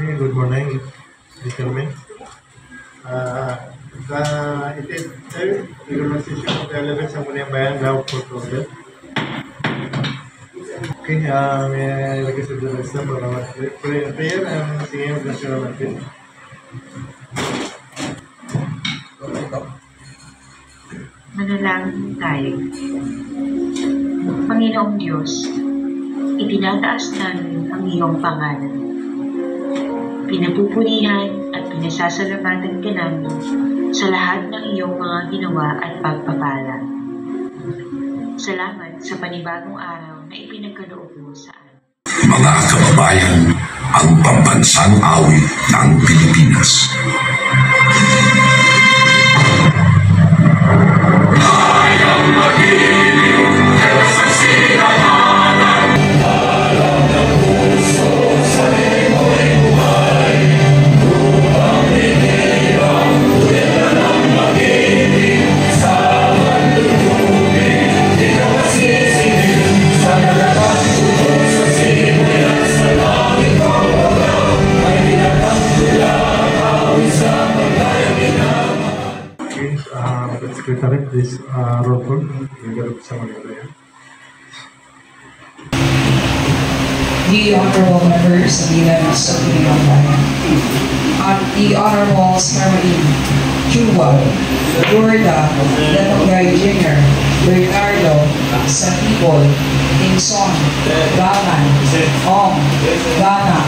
Okay, good morning, gentlemen. The it is the conversation of the 11th Sangguniang Bayan now for order. Okay, may lagi sa dalawa para prayer ang singing of national anthem. Manalangin tayo. Panginoong Diyos, itinataas namin ang iyong pangalan. Pinapupurihan at pinasasalamatan ka namin sa lahat ng iyong mga ginawa at pagpapala. Salamat sa panibagong araw na ipinagkaloob mo sa amin. Mga kababayan, ang pambansang awit ng Pilipinas. Kayang magiliw sa sinamanan, alam ng puso sa limo'y buhay, upang hinirang tuwira ng magiliw sa mandulubing, di ka masisingil sa nalagang puso sa simulan sa langit ko wala, ay pinagkantula awit sa paglayang ginama. Secretary, please roll call. The Honorable Members of the 11th Sangguniang Bayan, the Honorable Scarmaline Chua, Jorda, Letogay Jr., Bernardo, Satibol, Ingson, Gaman, Ong, Gana,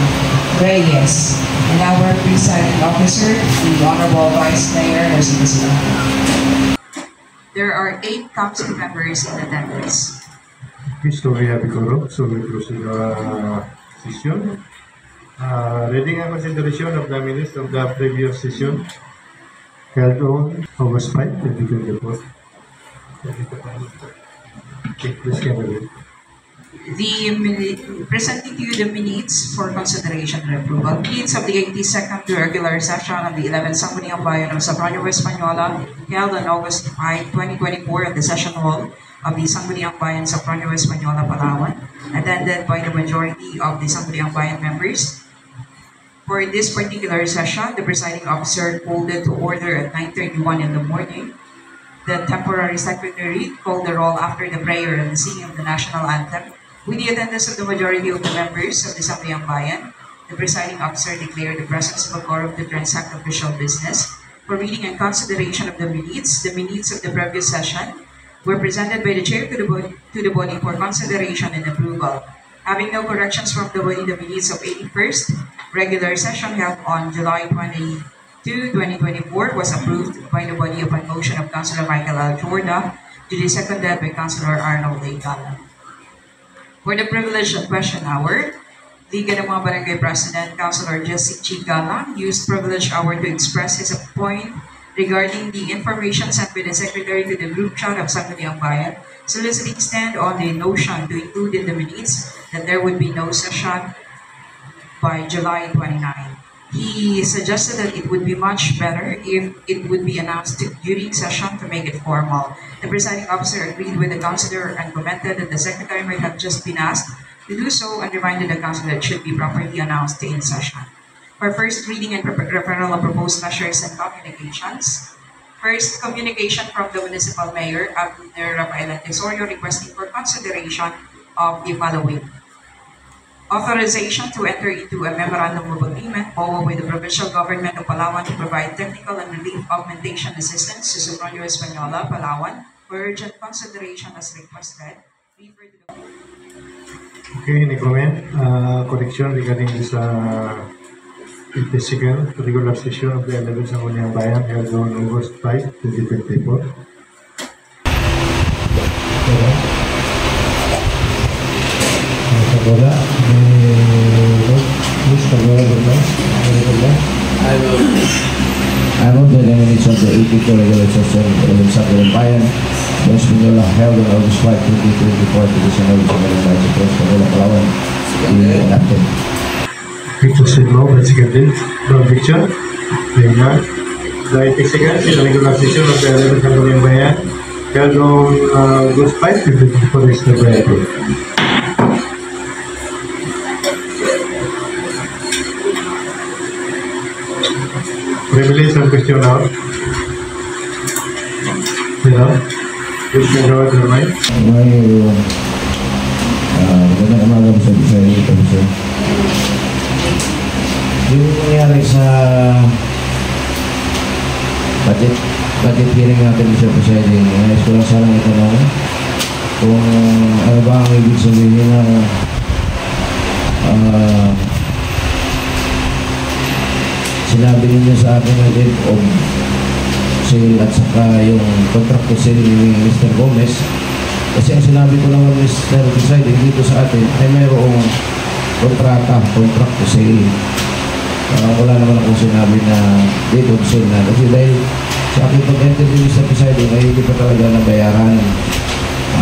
Reyes, and our presiding officer, the Honorable Vice Mayor Rosita. There are 8 council members in attendance. Okay, so we have a quorum, so we proceed session. Reading and consideration of the minutes of the previous session held on August 5, 2024. Okay, please can read. Presenting to you the minutes for consideration and approval. Minutes of the 82nd regular session of the 11th Sangguniang Bayan of San Francisco Española held on August 5, 2024 at the session hall of the Sangguniang Bayan San Francisco Española, Palawan, attended by the majority of the Sangguniang Bayan members. For this particular session, the presiding officer called it to order at 9:31 in the morning. The temporary secretary called the roll after the prayer and the singing of the national anthem. With the attendance of the majority of the members of the Sangguniang Bayan, the presiding officer declared the presence of a quorum to transact official business. For reading and consideration of the minutes of the previous session were presented by the chair to the body for consideration and approval. Having no corrections from the body, the minutes of 81st regular session held on July 22, 2024 was approved by the body upon motion of Councilor Michael L. Jorda, duly seconded by Councilor Arnold A. Gala. For the privilege and question hour, Liga ng mga Barangay President, Councilor Jessic G. Gala, used privilege hour to express his point regarding the information sent by the Secretary to the group chat of Sangguniang Bayan, soliciting stand on the notion to include in the minutes that there would be no session by July 29. He suggested that it would be much better if it would be announced during session to make it formal. The presiding officer agreed with the councilor and commented that the secretary might have just been asked to do so and reminded the councilor it should be properly announced in session. For first reading and referral of proposed measures and communications. First, communication from the municipal mayor, Abner Rafael Tesorio, requesting for consideration of the following. Authorization to enter into a memorandum of agreement with the provincial government of Palawan to provide technical and relief augmentation assistance to Sofronio Española, Palawan, for urgent consideration as requested. Okay, any comment? Correction regarding this 52nd regular session of the 11th Sangguniang Bayan held on August 5, 2024. Pagoda, please Pagoda, I move that the minutes of the 82 regular session of the Sangguniang Bayan of Española held on August 5, 2024 to the Sangguniang Bayan of Española, Palawan be enacted. Victor Sidlo, Secretary, no objection. The 82nd regular session of the 11th Sangguniang Bayan held on August 5, 2024 is approved. Revelation question now. Please may go to the mic. Magandang umaga po sa inyo, Professor. Yung nangyari sa budget hearing natin, Mr. Presiding, nais ko lang sanang itanong kung ano ba ang ibig sabihin ng sinabi ninyo sa akin ng date of sale at saka yung contract to sale ni Mr. Gomez. Kasi ang sinabi ko naman, Mr. Presiding, dito sa atin ay mayroong contract to sale. Wala naman akong sinabi na date of sale na. Kasi dahil sa aking pag-enter ni Mr. Presiding ay hindi pa talaga nabayaran.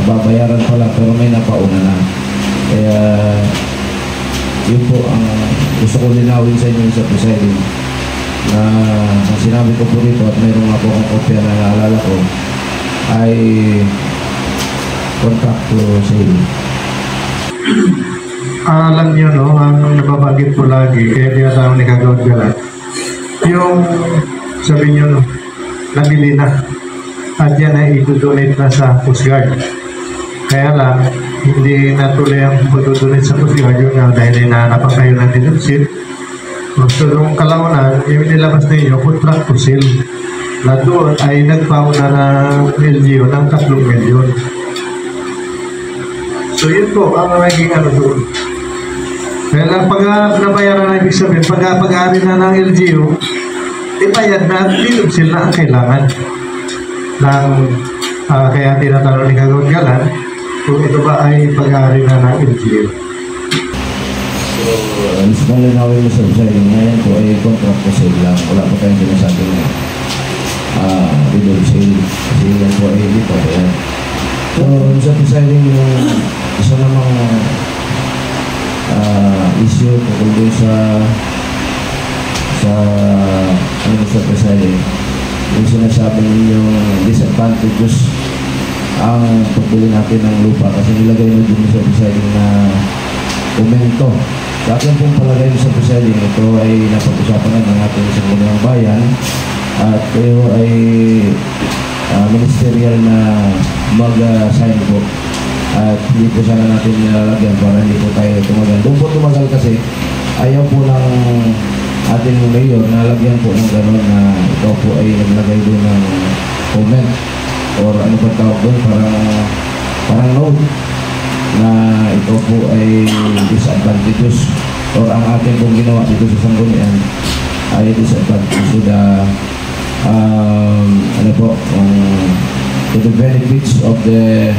Babayaran pala pero may napauna na. Kaya yun po ang gusto ko linawin sa inyo, Mr. Presiding, na ang sinabi ko po rito at mayroong ako ang kopya na naalala ko ay contract to sale. Alam niyo, no, ang nababanggit ko lagi, kaya tinatawag ni Kagawad Galat, yung sabi niyo, no, nabili na at yan ay i-donate na sa Coast Guard. Kaya lang, hindi natuloy ang pag-donate sa Coast Guard yun nga dahil hinahanap kayo ng deduction. So, nung kalaunan, yung nilabas ninyo, contract to sale. Na doon ay nagpauna ng LGU ng 3 milyon. So, yun po ang naging ano doon. Kaya lang, pag nabayaran na ibig sabihin, pag-ari na ng LGU, ibayad na at deduction na ang kailangan. Kaya tinatanong ni Kagawad Galan, kung ito ba ay pag-ari na ng LGU. Gusto kong linawin mo sa Presiding, ngayon po ay contract to sale lang. Wala pa tayong sinasabi na bid of sale. Kasi yan po ay hindi pa yan. So, sa Presiding, yung isa namang issue tungkol doon sa Mr. Presiding, yung sinasabi ninyong disadvantages ang pagbili natin ng lupa kasi nilagay mo din, Mr. Presiding, na komento. Sa akin pong palagay, Mr. Presiding, ito ay napag-usapan na ng ating Sangguniang Bayan at kayo ay ministerial na mag-sign po at hindi po sana natin nilalagyan para hindi po tayo tumagal. Doon po tumagal kasi ayaw po ng ating mayor na lagyan po ng gano'n na ikaw po ay naglagay doon ng comment or ano ba tawag doon, parang note na ito po ay disadvantages or ang ating pong ginawa dito sa Sanggunian ay disadvantages to the to the benefits of the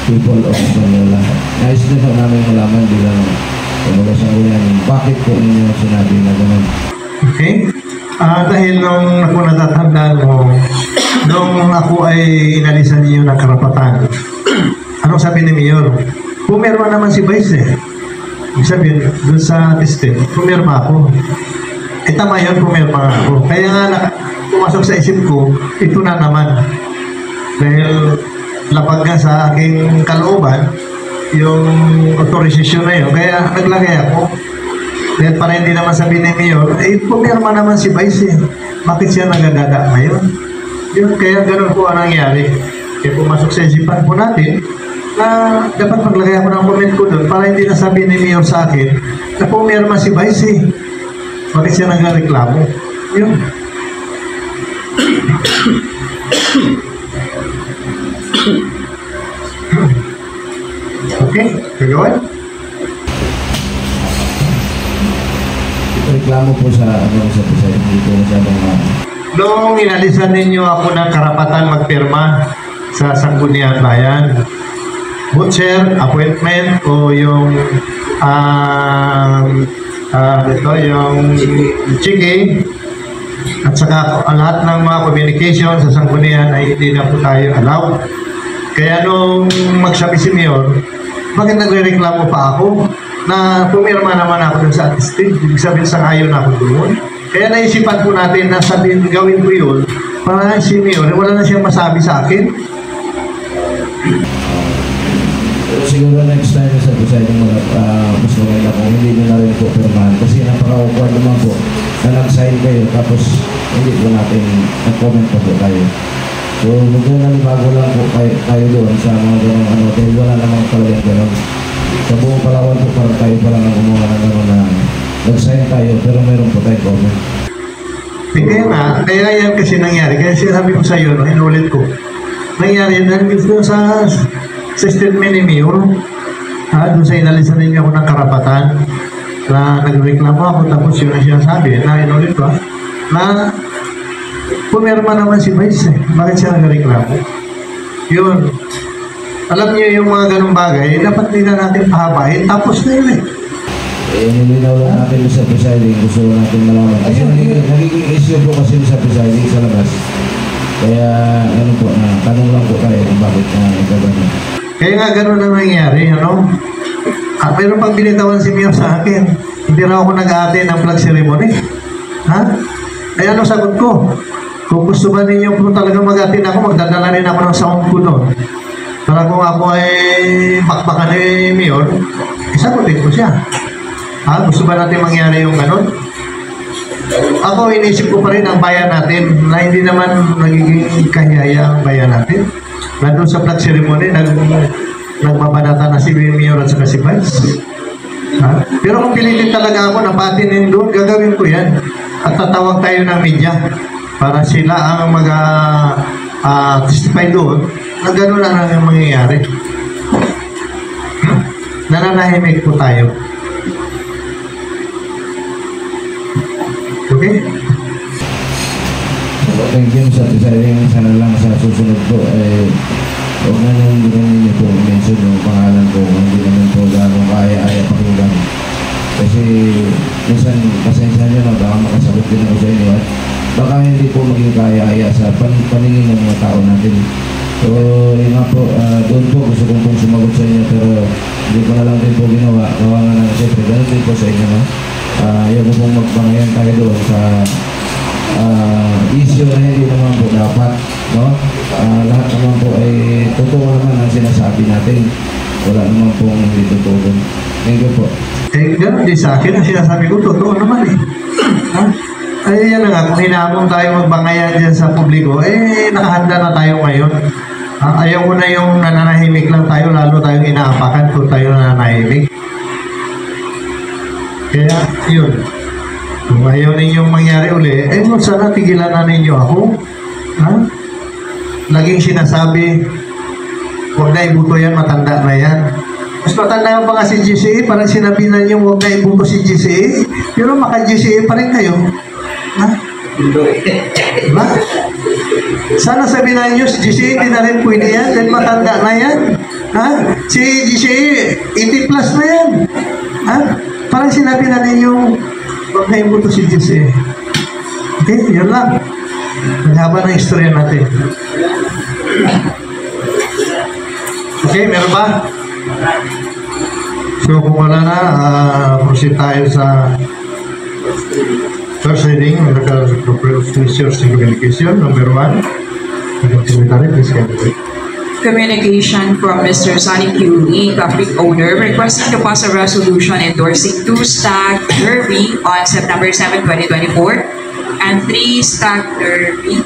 people of Manila. Nais din po namin malaman bilang mga Sanggunian, bakit po ninyo sinabi na gano'n? Okay? Dahil nung ako natatandaan mo, nung ako ay inalisan niyo ng karapatan, anong sabi ni Mayor? Pumirma naman si Vice eh. Ibig sabihin, doon sa tested, pumirma ako. Tama yun, pumirma ako. Kaya nga pumasok sa isip ko, ito na naman. Dahil lapag nga sa aking kalooban, yung authorization na yun. Kaya naglagay ako. Dahil para hindi naman sabi ni Mayor, pumirma naman si Vice eh. Bakit siya nagadada ngayon? Yun, kaya ganun po ang nangyari. Kaya pumasok sa isipan po natin, na dapat maglagay ako ng comment ko doon para hindi nasabi ni Mayor sa akin na pumirma si Vice eh. Bakit siya nagreklamo? Yun. Okay, kagawad? Reklamo po sa Presiding, hindi po masyadong Noong inalisan ninyo ako ng karapatan magpirma sa Sangguniang Bayan, butcher, appointment, o yung yung chiki, at saka lahat ng mga communication sa Sanggunian ay hindi na po tayo allowed. Kaya nung magsabi si Mayor, bakit nagre-reklamo pa ako na pumirma naman ako dun sa attested? Ibig sabihin sang ayaw na ako doon. Kaya naisipan po natin na sabihin, gawin ko yun para si Mayor, wala na siyang masabi sa akin. Pero siguro next time sa presiding mas maganda kung hindi nyo na rin po pirmahan. Kasi napaka-awkward naman po na nag-sign kayo tapos hindi po natin nag-comment pa po tayo. So, bago lang po tayo doon sa mga ganong ano, dahil wala namang talagang ganon. Sa buong Palawan po, parang tayo pa lang ang gumawa ng ganon na nag-sign tayo, pero meron po tayo comment. Kaya nga, kaya yan kasi nangyari. Kaya sinabi ko sa iyo, no, inulit ko. Nangyari yan, dahil sa statement ni Mayor, doon sa inalisan ninyo ako ng karapatan na nagreklamo ako, tapos yun ang sinasabi, na inulit ko, na pumirma naman si Vice Bakit siya nagreklamo? Yun. Alam niyo yung mga ganung bagay, dapat nila natin pahabain, tapos na yun Nilinaw lang natin sa presiding, gusto natin malaman. Kasi nagiging issue po kasi sa presiding sa labas. Kaya ano po, tanong lang po tayo kung bakit nagkaganon. Kaya nga ganun na nangyari, ano? Mayroon pang binitawan si Mayor sa akin. Hindi na ako nag-ate ng flag ceremony. Ha? Ay ano sagot ko? Kung gusto ba ninyo kung talaga mag-atin ako, magdadala rin ako ng sound ko noon. Para kung ako ay bakbakan ni Mayor, isagutin ko siya. Ha? Gusto ba natin mangyari yung ganun? Ako, inisip ko pa rin ang bayan natin na hindi naman nagiging kahiyaya ang bayan natin. Nandun sa flag ceremony, nagbabanata na si Mayor at saka si Vice. Ha? Pero kung pilitin talaga ako na patinin doon, gagawin ko yan. At tatawag tayo ng media para sila ang mag-testify doon na gano'n lang ang mangyayari. Nananahimik po tayo. Okay? Thank you sa presiding. Sana lang sa susunod po, huwag na nang hindi po mention yung pangalan ko. Hindi naman po gano'ng kaya-aya pakinggan. Kasi minsan pasensya nyo na baka makasagot din ako sa inyo at baka hindi po maging kaya-aya sa paningin ng mga tao natin. So yun nga po, doon po gusto kong pong sumagot sa inyo pero hindi ko na lang din po ginawa. Gawa nga lang siyempre, ganun din po sa inyo, no? Ayaw ko pong magbangayan tayo doon sa issue na hindi naman po dapat, no? Lahat naman po ay totoo naman ang sinasabi natin. Wala naman pong hindi totoo doon. Thank you po. Ganun din sa akin, ang sinasabi ko, totoo naman Ha? Ay, yan na nga, kung hinamon tayo magbangayan dyan sa publiko, nakahanda na tayo ngayon. Ayaw ko na yung nananahimik lang tayo, lalo tayong inaapakan kung tayo nananahimik. Kaya, yun. Kung ayaw ninyong mangyari uli, sana tigilan na ninyo ako. Ha? Laging sinasabi, huwag na ibuto yan, matanda na yan. Mas matanda pa nga si GCA, parang sinabi na niyo huwag na ibuto si GCA, pero maka-GCA pa rin kayo. Ha? Diba? Sana sabihin na niyo, si GCA hindi na rin pwede yan, dahil matanda na yan. Ha? Si GCA, 80 plus na yan. Ha? Parang sinabi na ninyo, huwag na ibuto si GCA. Okay, yun lang. Naghaba ng istorya natin. Okay, meron ba? So kung wala na, proceed tayo sa first reading of the Commissioners in Communication, number 1. Secretary, please carry. Communication from Mr. Sonny Q.E., Catholic owner, requesting to pass a resolution endorsing 2 stag derby on September 7, 2024 and 3 stag derby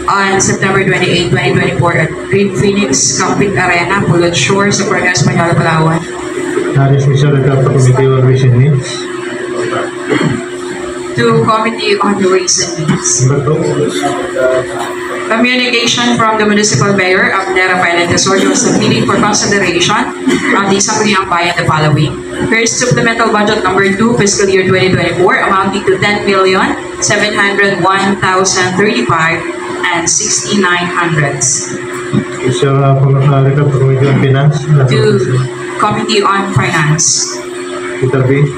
on September 28, 2024 at Green Phoenix Camping Arena, Pulod Shore, sa Barangay Espanyol, Palawan. That is Mr. Committee on Ways and Means. To Committee on the Ways and Means. Number 2. Communication from the Municipal Mayor of Nera Pilot Resort was appealing for consideration of the Sangguniang Bayan the following. First, supplemental budget number 2, fiscal year 2024, amounting to 10,701,035 and 69 hundredths. Mr. Committee on Finance. To Committee on Finance. Intervene.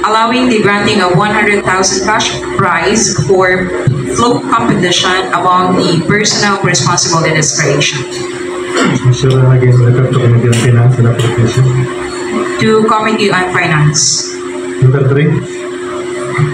Allowing the granting of 100,000 cash prize for float competition among the personnel responsible in its creation. Mr. Again, Committee on Finance and Application. To Committee on Finance. Number 3.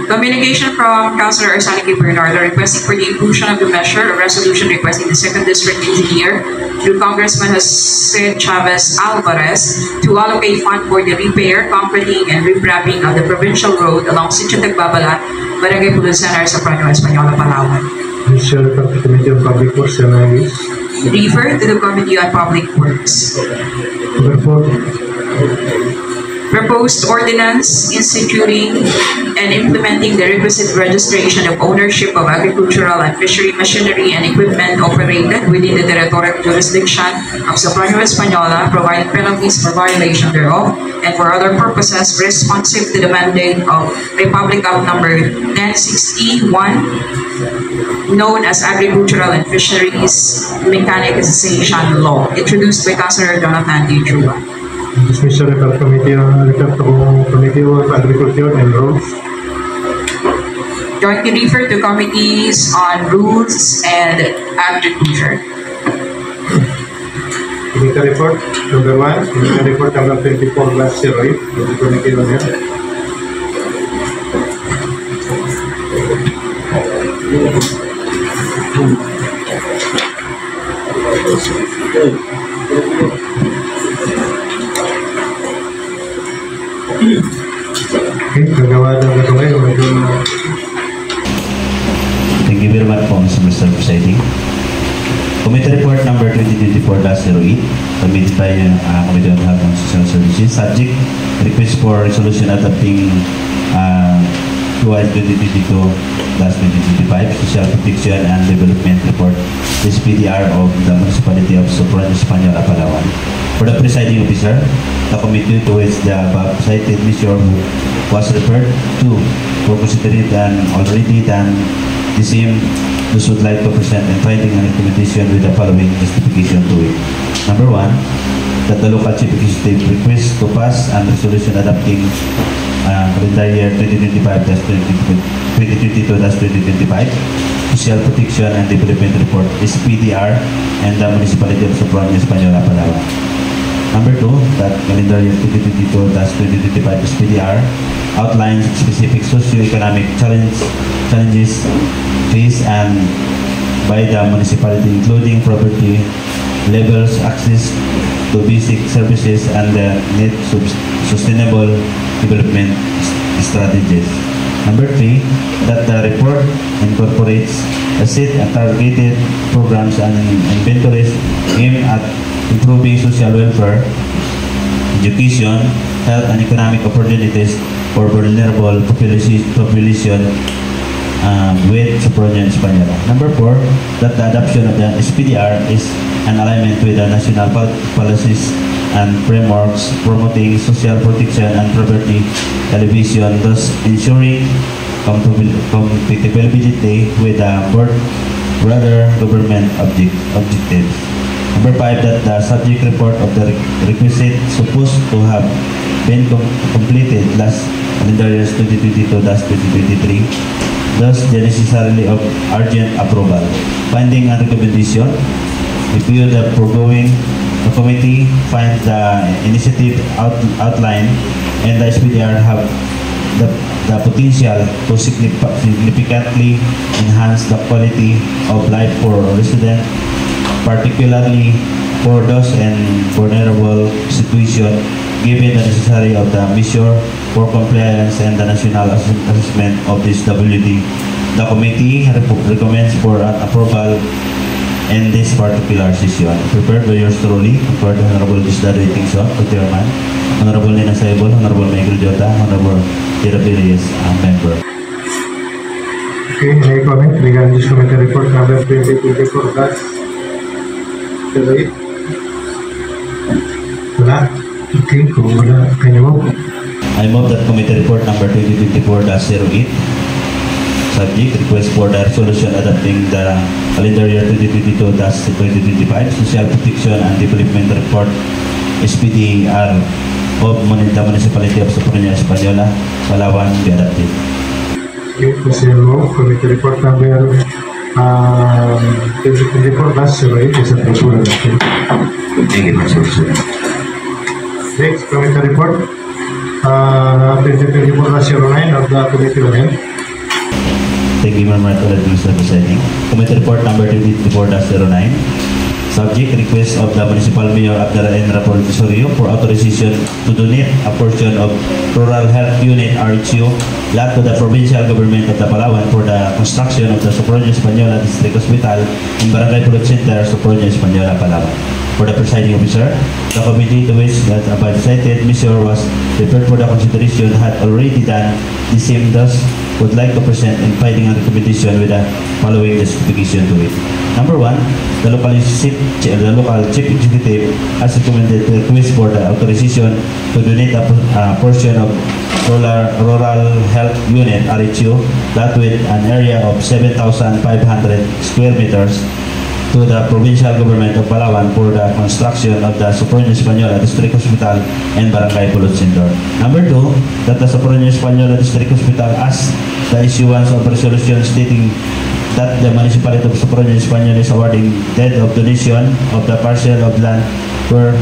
Communication from Councilor Arsani K. Bernardo requesting for the inclusion of the measure or resolution requesting the 2nd District Engineer through Congressman Jose Chavez Alvarez to allocate fund for the repair, concreting, and rebrapping of the provincial road along Sitio Tagbabalat, Barangay Pulusanar, Sopronio, Española, Palawan. Issue report to Committee on Public Works and Highways. Refer to the Committee on Public Works. Number 4. Proposed ordinance instituting and implementing the requisite registration of ownership of agricultural and fishery machinery and equipment operated within the territorial jurisdiction of Sopronio, Española, providing penalties for violation thereof, and for other purposes responsive to the mandate of Republic Act number 1061, known as Agricultural and Fisheries Mechanization Law, introduced by Councilor Jonathan D. Chua. Dismissal refer Committee on Committee of Agriculture and Roads. Jointly referred to Committees on Rules and Agriculture. Committee report number 1. Committee report number 24/08. The Committee on Health. Okay, gagawa na ito ngayon. Thank you very much po, Mr. Presiding. Committee report number 2024-08, submitted by Committee on Health and Social Services. Subject, request for resolution adopting TUI 2022-2025 Social Protection and Development Report, SPDR of the Municipality of Sopronio, Española, Palawan. For the presiding officer, the committee to which the above cited measure was referred to for considered and already done the same, those would like to present and finding a recommendation with the following justification to it. Number 1, that the local chief executive request to pass a resolution adopting calendar year 2022-2025 Social Protection and Development Report, SPDR, and the Municipality of Sopronio, Española, Palawan. Number 2, that calendar year 2022-2025 SPDR outlines specific socio-economic challenges faced and by the municipality, including poverty levels, access to basic services, and the net sustainable development strategies. Number 3, that the report incorporates a set of targeted programs and inventories aimed at improving social welfare, education, health, and economic opportunities for vulnerable population with Sopronio, Española. Number 4, that the adoption of the SPDR is an alignment with the national policies and frameworks promoting social protection and poverty alleviation, thus ensuring compatibility with the broader government objectives. Number 5, that the subject report of the requisite supposed to have been completed last calendar years 2022-2023, thus the necessarily of urgent approval. Finding and recommendation, review the foregoing, the committee finds the initiative outline and the SPDR have the potential to significantly enhance the quality of life for residents, particularly for those in vulnerable situation, given the necessary of the measure for compliance and the national assessment of disability. The committee recommends for an approval in this particular session. Prepared by yours truly, prepared Honorable Gisdado Itingson, Chairman, Honorable Nina Saibol, Honorable Miguel Jota, Honorable Tira Pires, member. Okay, any comment regarding this committee report number 2024-08? Wala? Okay, kung wala, kanya mo. I move that committee report number 2024-08, subject request for the resolution adopting the calendar year 2022-2025 Social Protection and Development Report, SPDR, of the Municipality of Sopronio, Española, Palawan, be adopted. Okay, kasi mo, committee report number 2024-08 is approved. Thank you, Mr. President. Next, committee report. 2024-09 of the Committee on Health. Thank you, Mr. Presiding. Committee report number 24-09. Subject request of the Municipal Mayor Abdara N. Rapol Tesorio for authorization to donate a portion of Rural Health Unit RHU lot to the Provincial Government of the Palawan for the construction of the Socorro Española District Hospital in Barangay Pulot Center, Socorro Española, Palawan. For the presiding officer, the committee to which that above cited measure was referred for the consideration had already done the same, thus would like to present and filing a recommendation with the following justification to it. Number one, the local chief executive has recommended the request for the authorization to donate a portion of rural health unit RHU that with an area of 7,500 square meters to the provincial government of Palawan for the construction of the Socorro Española District Hospital and Barangay Pulot Center. Number two, that the Socorro Española District Hospital as the issuance of resolution stating that the municipality of Socorro Española is awarding deed of donation of the parcel of land where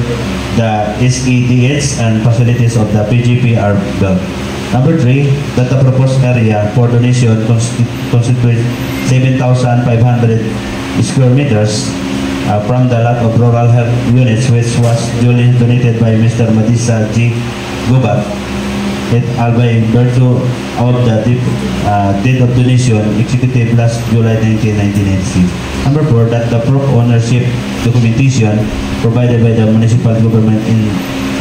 the SEDH and facilities of the PGP are built. Number three, that the proposed area for donation constitutes 7,500 square meters from the lot of rural health units which was duly donated by Mr. Madisa G. Gubat. It by virtue of the date of donation executive last July 1996. Number four, that the proof ownership documentation provided by the municipal government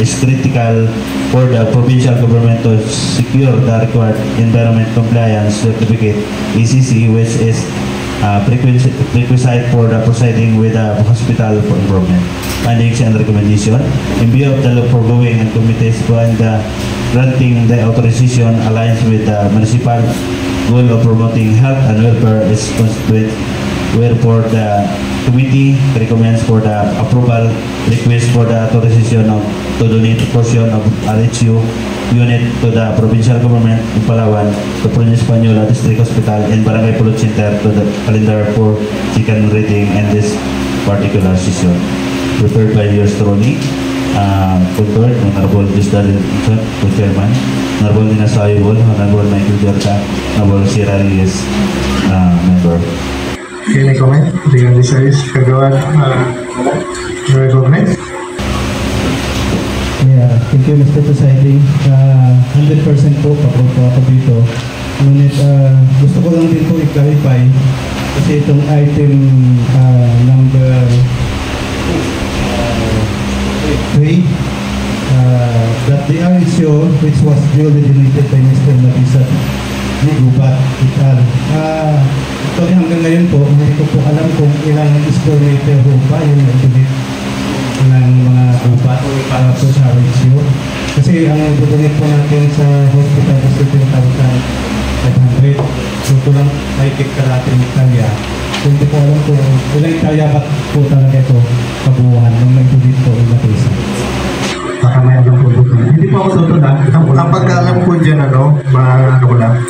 is critical for the provincial government to secure the required environment compliance certificate ECC, which is prerequisite for the proceeding with the hospital for improvement. Findings and recommendation. In view of the foregoing and committees and the granting the authorization aligns with the municipal goal of promoting health and welfare is constituent, wherefore the committee recommends for the approval request for the authorization to donate a portion of RHU unit to the provincial government in Palawan, the Provincial Española District Hospital and Barangay Pulot Center to the calendar for second reading in this particular session. Prepared by yours truly, Concord, Honorable Jusdalin Chairman, Honorable Nina Sayul, Honorable Michael Jorta, Honorable Sierra Reyes, member. Any comment? Dengan Disayus Kagawad, comment? Yeah, thank you Mr. Presiding. 100% po kapag po ako dito. Ngunit gusto ko lang din po i-clarify kasi itong item number 3 that the RHO which was duly donated by Mr. Matisa Gubat et al. Ito hanggang ngayon po, hindi ko po alam kung ilang square meter po ba yung donate ng mga gubat para po sa RHO. Kasi ang donate po natin sa hospital is 13,500. So ito lang mahigit kalating hektarya. So hindi ko alam kung ilang hektarya ba po talaga ito kabuuan nung nag-donate po yung Matisa. Baka may alam po ito. Hindi po ako tutunan. Ang pagkaalam ko dyan, ano ko lang,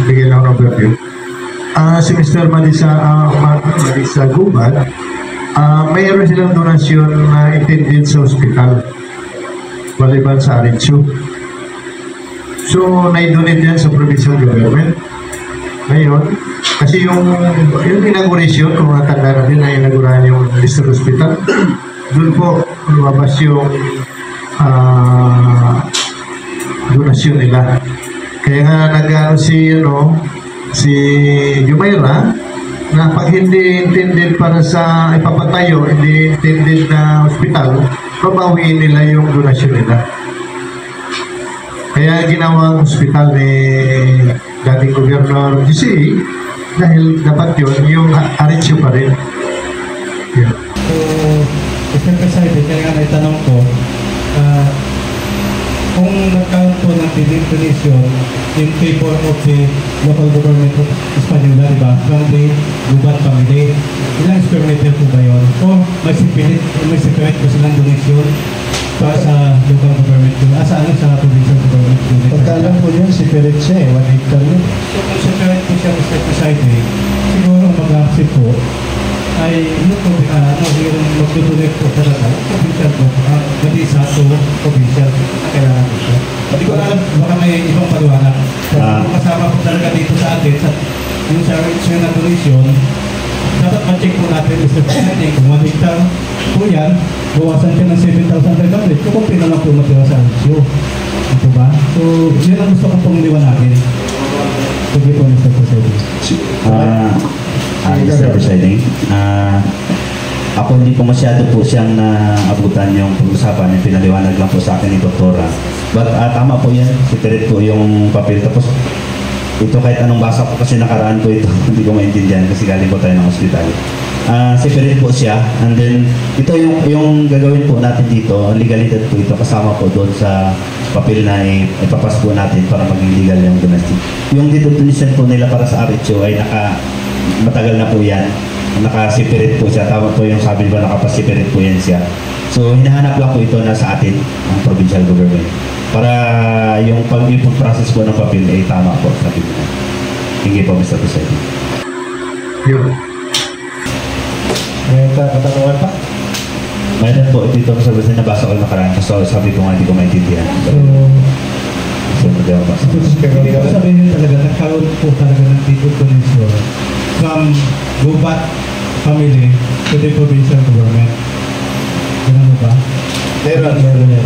bigyan lang ng overview. Si Mr. Madisa Gubat, mayroon silang donasyon na intended sa hospital, maliban sa RHU. So, na-donate yan sa provincial government. Ngayon, kasi yung inauguration, kung matanda natin na inaugurahan yung district hospital, doon po lumabas yung donasyon nila. Kaya nga nag si Jumaira na pag hindi intended para sa ipapatayo, hindi intended na hospital, babawiin nila yung donasyon nila. Kaya ginawang hospital ni dating Governor GCE dahil dapat yun yung RHU pa rin. Yeah. So, Mr. President, kaya nga may tanong ko, kung nagkaroon po ng donation in favor of the local government of Española, di ba? From the Gubat family, ilang square meter po ba yun? O may separate po silang donation para sa local government po? Sa provincial government po? Pagkaalam po yun, separate siya 1 hectare yun. So kung separate po siya, Mr. President, siguro mag-accept po ay yung mag-donate po talaga, provincial po, Manisa to provincial, kailangan dito. Hindi ko alam, baka may ibang paliwanag. Kasama po talaga dito sa atin, yung sa na donation, dapat ma-check po natin, Mr. President, kung 1 hectare po yan, bawasan siya ng 7,500, kukumpi na lang po matira sa issue. Ito ba? So, yun ang gusto ko pong liwanagin. Sige po, Mr. President. Mr. President, ako hindi ko masyado po siyang naabutan yung pag-usapan, yung pinaliwanag lang po sa akin ni Doktora. But tama po yan, separate po yung papel. Tapos ito kahit anong basa ko kasi nakaraan ko ito, hindi ko maintindihan kasi galing po tayo ng hospital. Separate po siya, and then ito yung gagawin po natin dito, legalidad po ito, kasama po doon sa papel na ipapas po natin para maging legal yung domestic. Yung deduction po nila para sa RHO ay matagal na po yan, naka-separate po siya, tama po yung sabi ba, naka-separate po yan siya. So hinahanap lang po ito na sa atin, ang provincial government, para yung pag-process po ng papel ay tama po sa atin. Hindi po, Mr. President. Yun. May katanungan pa? Mayroon po, dito Mr. President, nabasa ko yung nakaraan kasi sabi ko nga hindi ko maintindihan. So mag-abasa. Ibig sabihin talaga, nagkaroon po talaga ng dito donation from Gubat family to the provincial government. Ganun ba? Meron yan.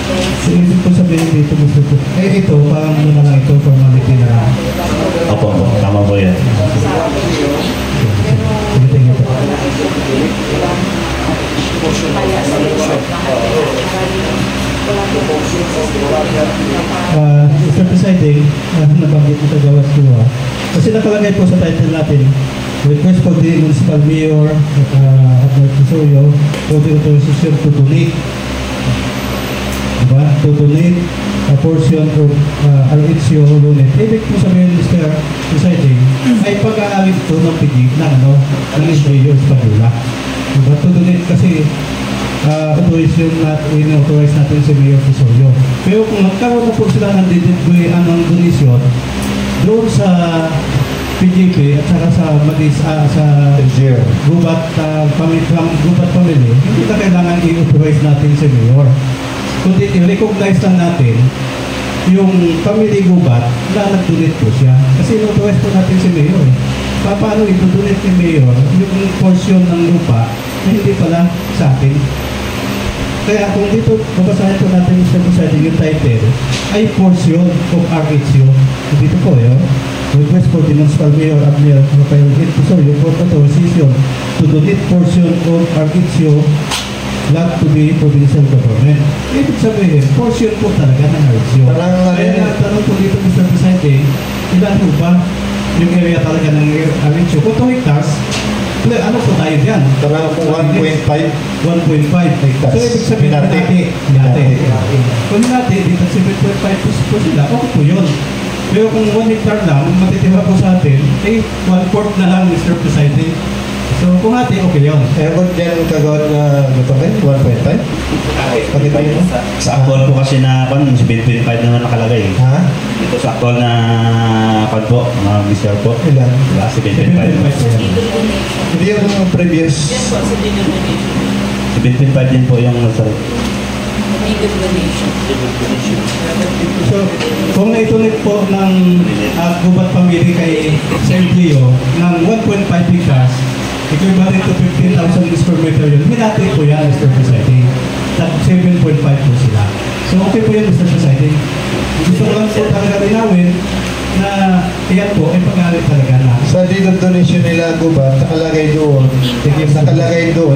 So, ibig po sabihin dito, Mr. President, ito, parang ano na lang ito, formality na lang. Opo, tama po yan. Sige, tingin po. Mr. Presiding, nabanggit mo sa gawas ko kasi nakalagay po sa title natin, request for the municipal mayor at Tisorio for the authorization to donate, diba? To donate a portion of RHO unit. Ibig po sabihin, Mr. Presiding, ay pag-aawit ito ng pigig ng Mayor Spadula. Diba? To donate kasi authorize natin si Mayor Tisorio. Pero kung nagkaroon na po sila ng donation doon sa PGP at saka sa Gubat family, hindi na kailangan i-authorize natin si Mayor. Kundi i-recognize lang natin yung family Gubat na nag-donate po siya. Kasi i-authorize po natin si Mayor. Paano i-donate ni Mayor yung portion ng lupa na hindi pala sa atin? Kaya kung dito, babasahin po natin Mr. Presiding, yung title ay portion of RHO. Dito po yun. Request for the municipal mayor at mayor Rafael Tisorio for authorization to donate portion of RHO lot to the provincial government. Ibig sabihin, portion po talaga ng RHO. Kaya tanong po dito Mr. Presiding, ilan po ba yung area talaga ng RHO? Kung 2 hectares, ano po tayo dyan? Parang po 1.5 hectares. So, ibig sabihin natin. Kung natin, dito 7.5 po sila, okay po yun. Pero kung 1 hectare lang, matitira po sa atin, 1/4 na lang, Mr. Presiding. So, kung natin, okay yun. Kung dyan kagawad na ito kayo, 1.5? Pakita nyo. Sa actual po kasi na 7.5 naman nakalagay. Ha? Ito sa actual na po, mga Mr. po. Ilan? Diba? 7.5. Hindi yung previous. 7.5 din po yung nasa. So, kung naitunit po ng Gubat family kay Sir Leo ng 1.5 hectares, equivalent to 15,000 square meter yun, hinati po yan, Mr. Presiding. 7.5 po sila. So, okay po yan, Mr. Presiding. Gusto ko lang po talaga linawin na iyan po ay pag-aalit talaga na. Sa dito donation nila Gubat, nakalagay doon,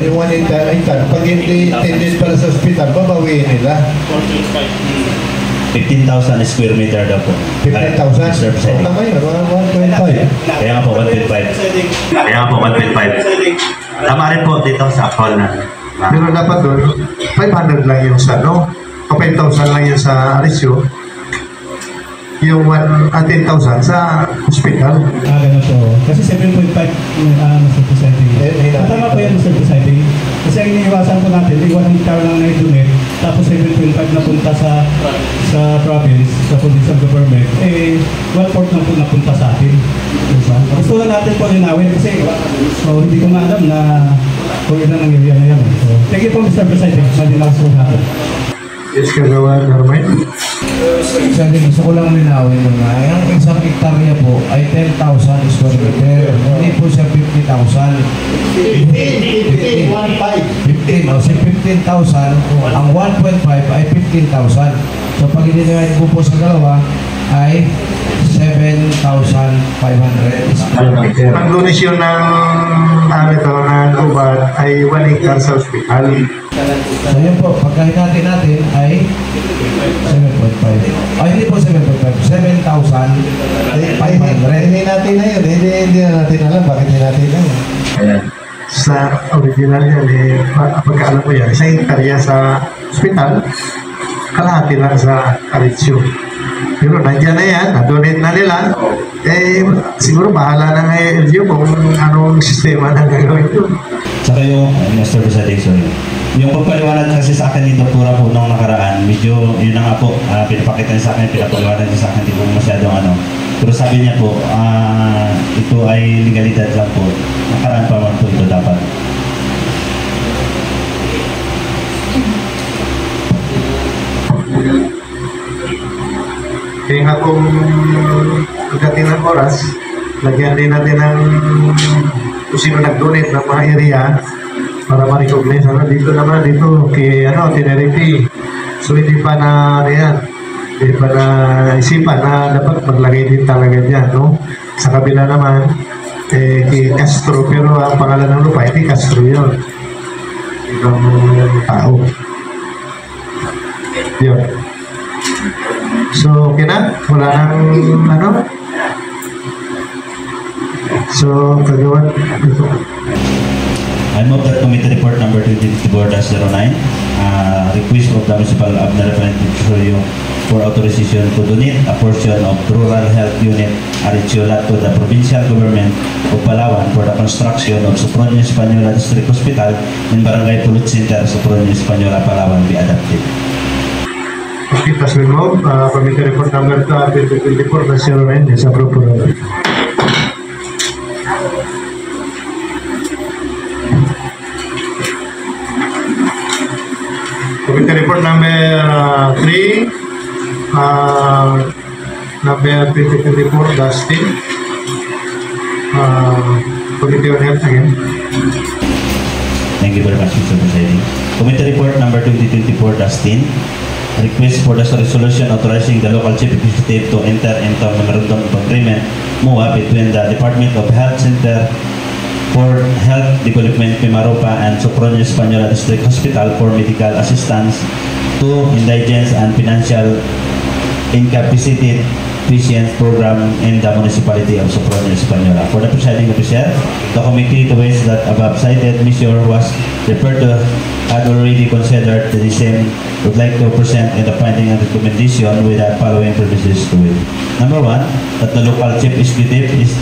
yung 1 hectare, pag hindi intended para sa hospital, babawiin nila. 15,000 square meter daw po. 15,000? Tama yun, 1.5. Kaya nga po 1.5. Kaya nga po 1.5. Tama rin po dito sa actual na. Pero dapat doon, 500 lang yung sa, no? O 5,000 lang yung sa RHO. Yung 10,000 sa hospital. Ganun po. Kasi 7.5 Mr. Presiding. Tama po yan, Mr. Presiding. Kasi ang iniiwasan po natin, 1 hectare lang na i-donate, tapos 7.5 na punta sa province, sa provincial government, 1/4 na po napunta sa atin. Diba? Gusto lang natin po linawin kasi hindi ko maalam na kung ilan ang area na yan. So, thank you po, Mr. President. Malinaw po natin. Yes, Kagawa Norman. Sabi, gusto ko lang linawin mo nga. Ang isang hektarya po ay 10,000 square meter. Hindi po siya 50,000. 15, o si 15,000, ang 1.5 ay 15,000. So pag i-divide po sa dalawa, ay 7,500. Ang donasyon ng ng gubat ay 1 hectare sa ospital. So yun po, pagkain natin ay 7.5. Ay, hindi po 7.5, 7,500. Hindi natin na yun. Hindi na natin alam bakit hindi natin na yun. Sa original yan, pagkaalam ko yan, isang hektarya sa ospital, kalahati lang sa Aritsyo. Pero nandiyan na yan, na-donate na nila, siguro bahala na nga yung LGU kung anong sistema na gagawin ito. Saka yung, Mr. President, sorry. Yung pagpaliwanag kasi sa akin ni Doktora po nung nakaraan, medyo, yun na nga po, pinapakita niya sa akin, pinapaliwanag niya sa akin, hindi po masyadong ano. Pero sabi niya po, ito ay legalidad lang po. Nakaraan pa man po ito dapat. Kaya nga kung pagdating ng oras, lagyan din natin ng kung sino nag-donate ng mga area para ma-recognize. Dito naman, dito kay Tenerife. So hindi pa na hindi pa na isipan na dapat maglagay din talaga dyan, no? Sa kabila naman, kay Castro, pero ang pangalan ng lupa, hindi Castro yun. Ibang tao. Yun. So, okay na? Wala nang So, kagawan ito. I move that committee report number 2024-09, request of the Municipal Abner Representative for authorization to donate a portion of Rural Health Unit Ariciola to the Provincial Government of Palawan for the construction of Sopronia Española District Hospital in Barangay Pulut Center, Sopronia Española, Palawan be adopted. Okay, tas remove, committee report number 2024-09 is approved for adoption. Committee report number 3, number 2024-10, Committee on Health again. Thank you very much, Mr. President. Committee report number 2024-10, request for the resolution authorizing the local chief executive to enter into a memorandum of agreement MOA between the Department of Health Center for Health Development Pimaropa and Sopronia Española District Hospital for medical assistance to indigents and financial incapacitated patients program in the municipality of Sopronia Española. For the presiding officer, the committee to which that above cited measure was referred to had already considered the same would like to present in the finding and recommendation with the following provisions to it. Number 1, that the local chief executive is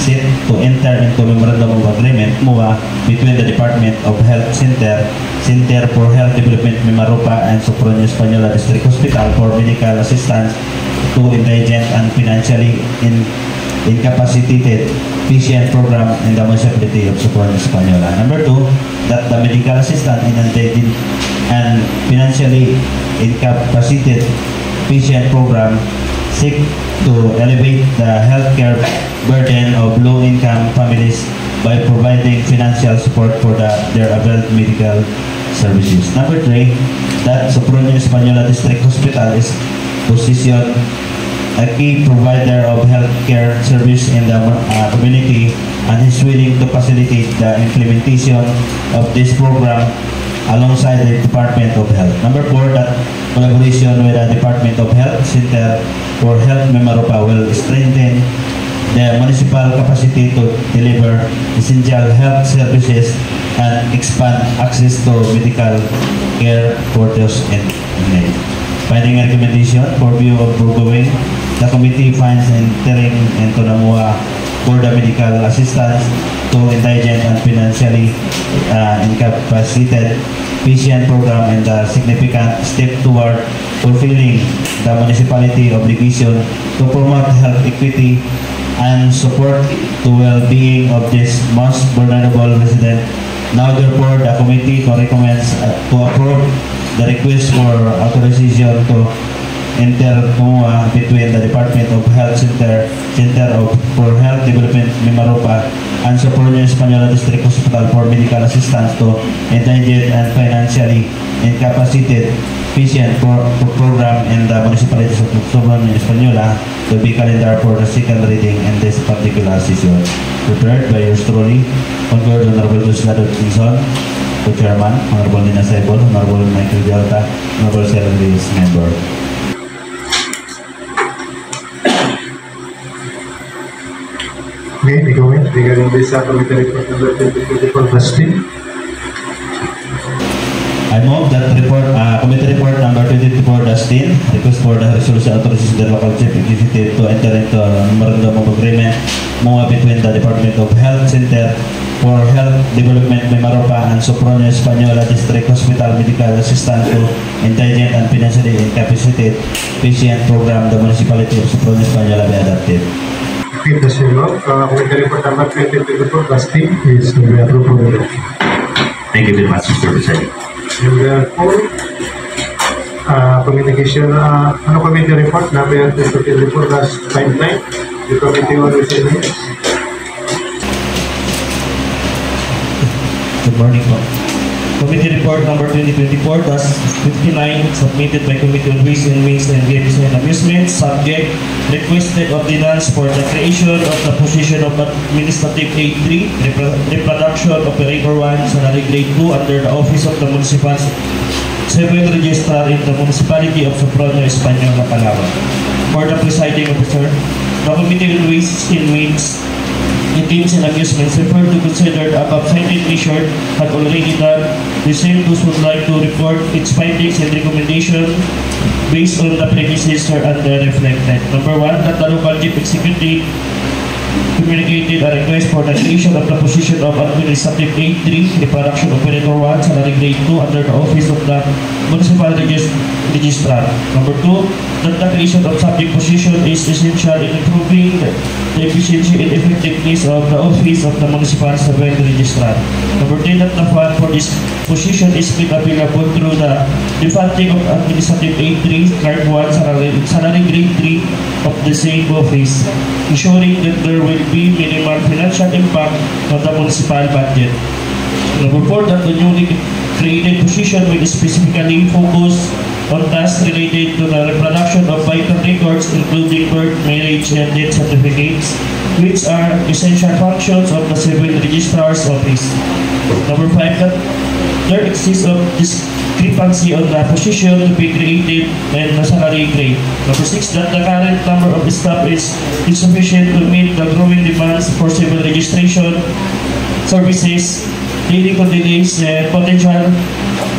set to enter into memorandum of agreement MOA between the Department of Health Center for Health Development Mimaropa and Sopronia Española District Hospital for medical assistance to indigent and financially incapacitated patient program in the municipality of Sopronia Española. Number 2, that the medical assistant in indigent and financially incapacitated patient program seek to elevate the healthcare burden of low-income families by providing financial support for their availed medical services. Number 3, that Sopronia Española District Hospital is positioned a key provider of healthcare service in the community and is willing to facilitate the implementation of this program alongside the Department of Health. Number 4, that collaboration with the Department of Health Center for Health Mimaropa will strengthen the municipal capacity to deliver essential health services and expand access to medical care for those in need. Finding a recommendation for view of foregoing, the committee finds entering into the MOA for the medical assistance to indigent and financially incapacitated patient program and the significant step toward fulfilling the municipality obligation to promote health equity and support to well-being of this most vulnerable resident. Now therefore, the committee recommends to approve the request for authorization to enter MOA between the Department of Health Center for Health Development Mimaropa and Socorro Española District Hospital for medical assistance to indigent and financially incapacitated patient program in the municipalities of Socorro Española to be calendar for the second reading in this particular session. Prepared by yours truly, Congressman Honorable Joslado Tinson, Co-Chairman, Honorable Nina Saibol, Honorable Michael Delta, Honorable Secretary's Member. Okay, comment regarding this committee report number 2024 Bastin. I move that committee report number 2024 Dustin, request for the resolution authorizes the local chief executive to enter into a memorandum of agreement MOA between the Department of Health Center for Health Development Mimaropa and Socorro Española District Hospital Medical Assistance to Indigent and Financially Incapacitated Patient Program, the municipality of Socorro Española be adopted. Okay, the committee report number 2024 Bastin is to be approved for adoption. Thank you very much, Mr. President. Number 4, communication, committee report number 2024 /59, the committee on resilience. Good morning po. Committee report number 2024-59 submitted by Committee on Ways and Means and Games and Amusement. Subject: requested ordinance for the creation of the position of Administrative Aid 3, Reproduction Operator 1, Salary Grade 2 under the Office of the Municipal Civil Registrar in the Municipality of Socorro Española, Palawan. For the presiding officer, the Committee on Ways and Means and Games and Amusements refer to consider the above cited measure had already done. The same those would like to report its findings and recommendations based on the predecessor and the reflected. Number 1, that the local chief executive communicated a request for the creation of the position of Administrative Aid 3, Reproduction Operator 1, Salary Grade 2 under the Office of the Municipal Registrar. Number 2, that the creation of subject position is essential in improving the efficiency and effectiveness of the Office of the Municipal Civil Registrar. Number 3, that the fund for this position is made available through the funding of Administrative Aid 3, Card 1, Salary Grade 3 of the same office, ensuring that there will be minimal financial impact on the municipal budget. Number 4, that the newly created position will specifically focus on tasks related to the reproduction of vital records, including birth, marriage, and death certificates, which are essential functions of the Civil Registrar's Office. Number 5, that there exists a discrepancy on the position to be created and the salary grade. Number 6, that the current number of staff is insufficient to meet the growing demands for civil registration services, leading to delays and potential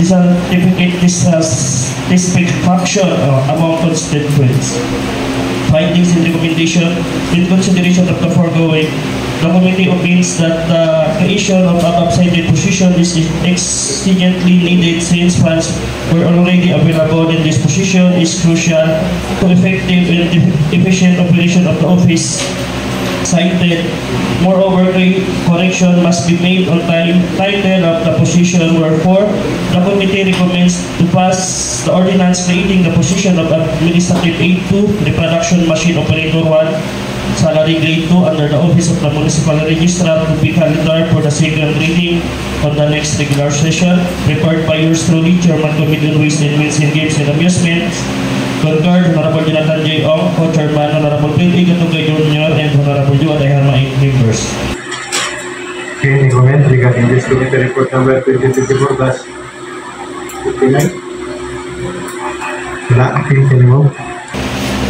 dissatisfaction among constituents. Findings and recommendation: in consideration of the foregoing, the committee opines that the creation of above cited position is exigently needed since funds were already available in this position is crucial to effective and efficient operation of the office cited. Moreover, correction must be made on title of the position, wherefore the committee recommends to pass the ordinance creating the position of Administrative Aid 2, Reproduction Machine Operator 1, Salary Grade 2 under the Office of the Municipal Registrar to be calendar for the second reading on the next regular session. Prepared by yours truly, Chairman Committee on Ways and Means and Games and Amusements. Concurred, Honorable Jonathan J. Ong, Co-Chairman, Honorable Bill A. Gatugay Jr., and Honorable Joe Adayama, 8 members. Okay, any comment regarding this committee report number 2024-59? Wala, okay, can you move?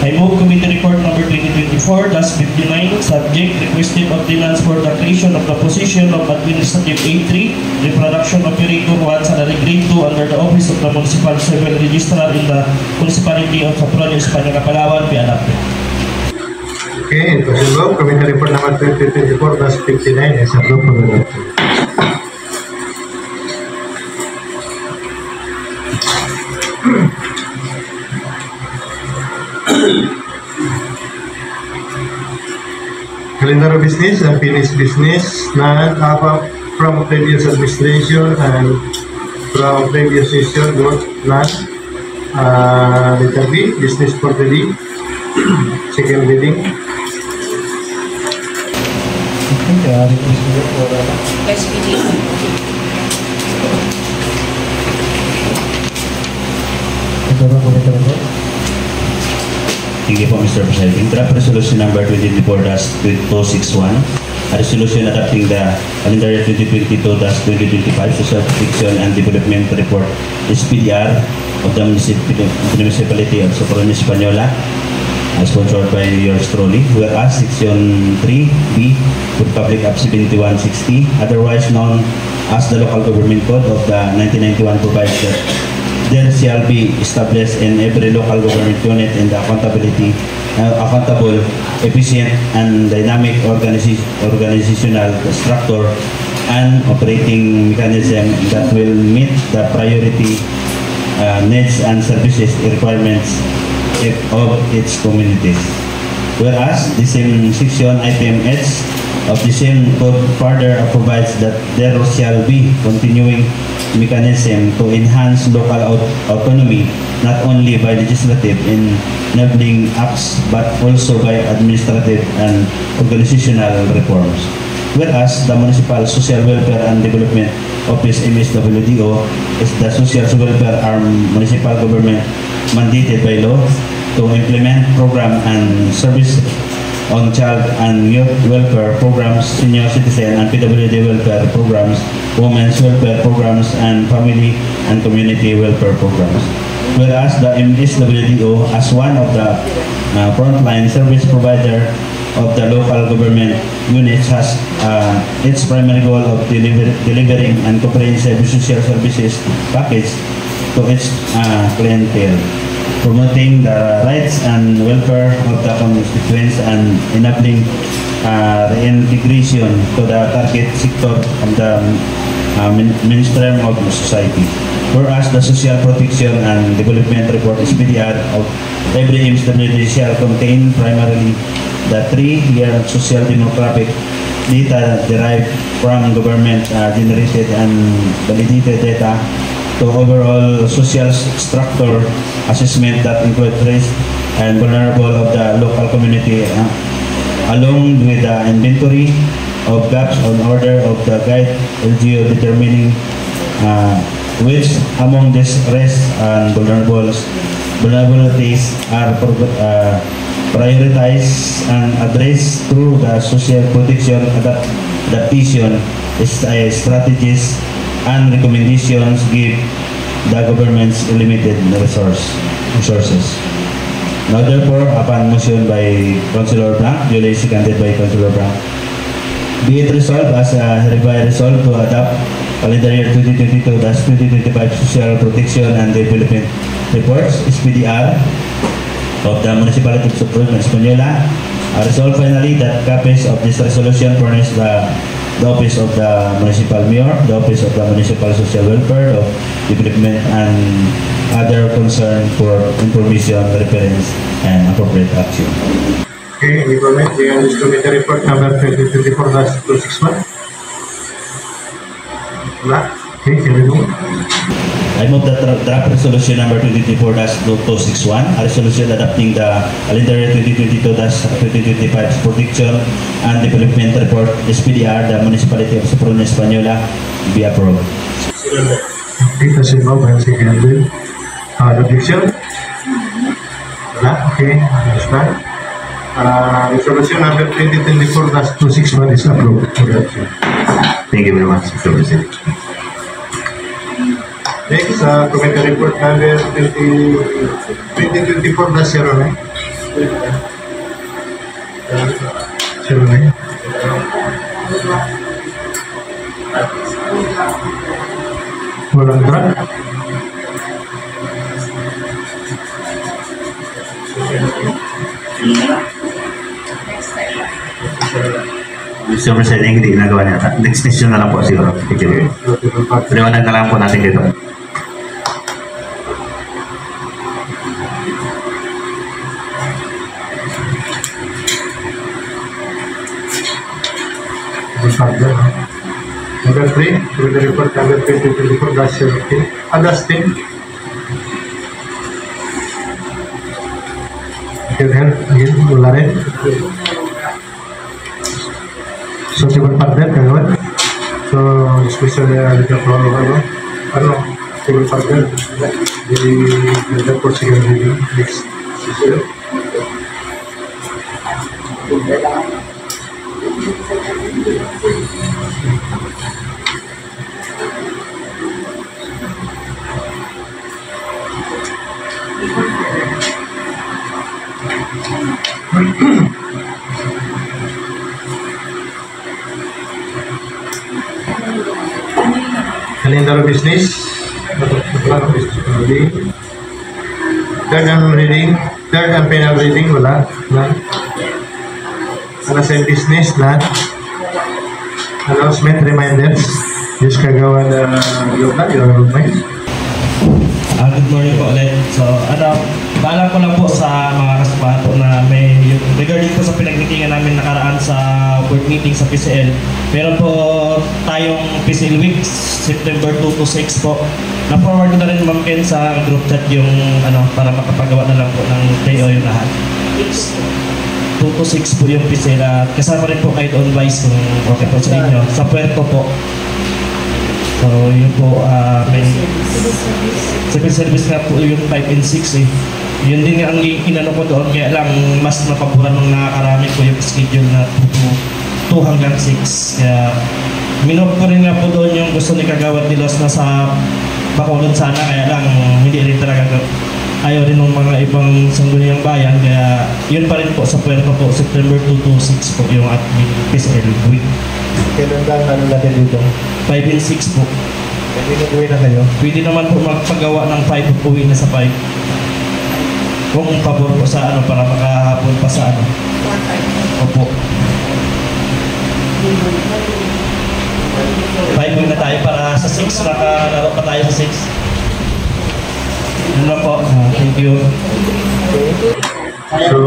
I move Committee Report number 2024-59, subject: requested ordinance for the creation of the position of Administrative Aid 3, Reproduction Operator 1, Salary Grade 2 under the Office of the Municipal Civil Registrar in the Municipality of Socorro Española, Palawan be adopted. Okay, it was involved. Committee report number 2024-59 is approved for adoption. calendar of business, unfinished business, none from previous administration and from previous session, none. Letter B, business for the day. Second reading. SPD. Thank you po, Mr. Presiding. Draft Resolution Number 2024-261, a resolution adopting the calendar year 2022-2025 Social Protection and Development Report SPDR of the Municipality of Socorro, Española, sponsored by yours truly. Whereas Section 3B with Public Act 7160, otherwise known as the Local Government Code of the 1991, provides that there shall be established in every local government unit in the accountable, efficient, and dynamic organizational structure and operating mechanism that will meet the priority needs and services requirements of its communities. Whereas the same section item H of the same code further provides that there shall be continuing mechanism to enhance local autonomy not only by legislative enabling acts but also by administrative and organizational reforms. Whereas the Municipal Social Welfare and Development Office MSWDO is the social welfare arm municipal government mandated by law to implement program and service on child and youth welfare programs, senior citizen and PWD welfare programs, women's welfare programs, and family and community welfare programs. Whereas the MSWDO, as one of the frontline service provider of the local government units, has its primary goal of delivering and comprehensive social services package to its clientele, promoting the rights and welfare of the constituents and enabling reintegration to the target sector of the mainstream of society. Whereas the Social Protection and Development Report SPDR of every MSWD shall contain primarily the 3-year social demographic data derived from government generated and validated data to overall social structure assessment that include risk and vulnerable of the local community, along with the inventory of gaps on order of the guide LGU determining which among these risks and vulnerabilities are prioritized and addressed through the social protection adaptation strategies and recommendations give the government's limited resources. Now therefore, upon motion by Councilor Blanc, duly seconded by Councilor Blanc, be it resolved as hereby resolved to adopt calendar year 2022-2025 Social Protection and Development Reports SPDR of the Municipality of Socorro, Española. Resolved finally that copies of this resolution furnish the Office of the Municipal Mayor, the Office of the Municipal Social Welfare of Development, and other concern for information, reference, and appropriate action. Okay, any comment regarding this committee report number 2024-261? Wala? Okay, can we move? I move that draft resolution number 2024-261, a resolution adopting the calendar year 2022-2025 Protection and Development Report SPDR, the Municipality of Socorro, Española, be approved. Okay, kasi mo ba si Kendall? Objection? Wala? Okay, understand. Resolution number 2024-261 is approved. Thank you very much, Mr. President. Next, committee report number 2024-09. 09. Walang draft. Mr. President, hindi ginagawa niya. Next session na lang po siguro. Liwanag na lang po natin dito. further. Number 3, through the report number 2024-17, adjusting. Again, wala rin. So, civil partner, gano'n. So, especially, civil partner, the course again, next session. Calendar of business. Third and final reading, wala. Same business, lahat. Announcement, reminders. Just kagawa na yung mind. Good morning po ulit. So, paalam ko lang po sa mga kasamahan po na may regarding po sa pinag-meetingan namin nakaraan sa board meeting sa PCL. Meron po tayong PCL Week, September 2 to 6 po. Na-forward ko na rin Ma'am Ken sa group chat yung para makapagawa na lang po ng TO yung lahat. 2 to 6 po yung PCL at kasama rin po kahit on vice kung okay po sa inyo. Sa Puerto po. So yun po, may civil service nga po yung 5 and 6 eh. Yun din nga ang inano ko doon, kaya lang mas napaburan nung nakakarami po yung schedule na 2 hanggang 6. Kaya minop ko rin nga po doon yung gusto ni Kagawad Dilos na sa Bacolod sana, kaya lang hindi rin talaga ayaw rin ng mga ibang sangguniang bayan, kaya yun pa rin po sa Puerto po, September 2 to 6 po yung at PCL Week. Kailan lang natin dito? 5 and 6 po. Pwede na gawin na kayo? Pwede naman po magpagawa ng 5 at uwi na sa 5. Kung pabor po sa para makahapon pa sa Opo. 5 na tayo para sa 6, nakalaro pa tayo sa 6. Yun lang po. Thank you. So,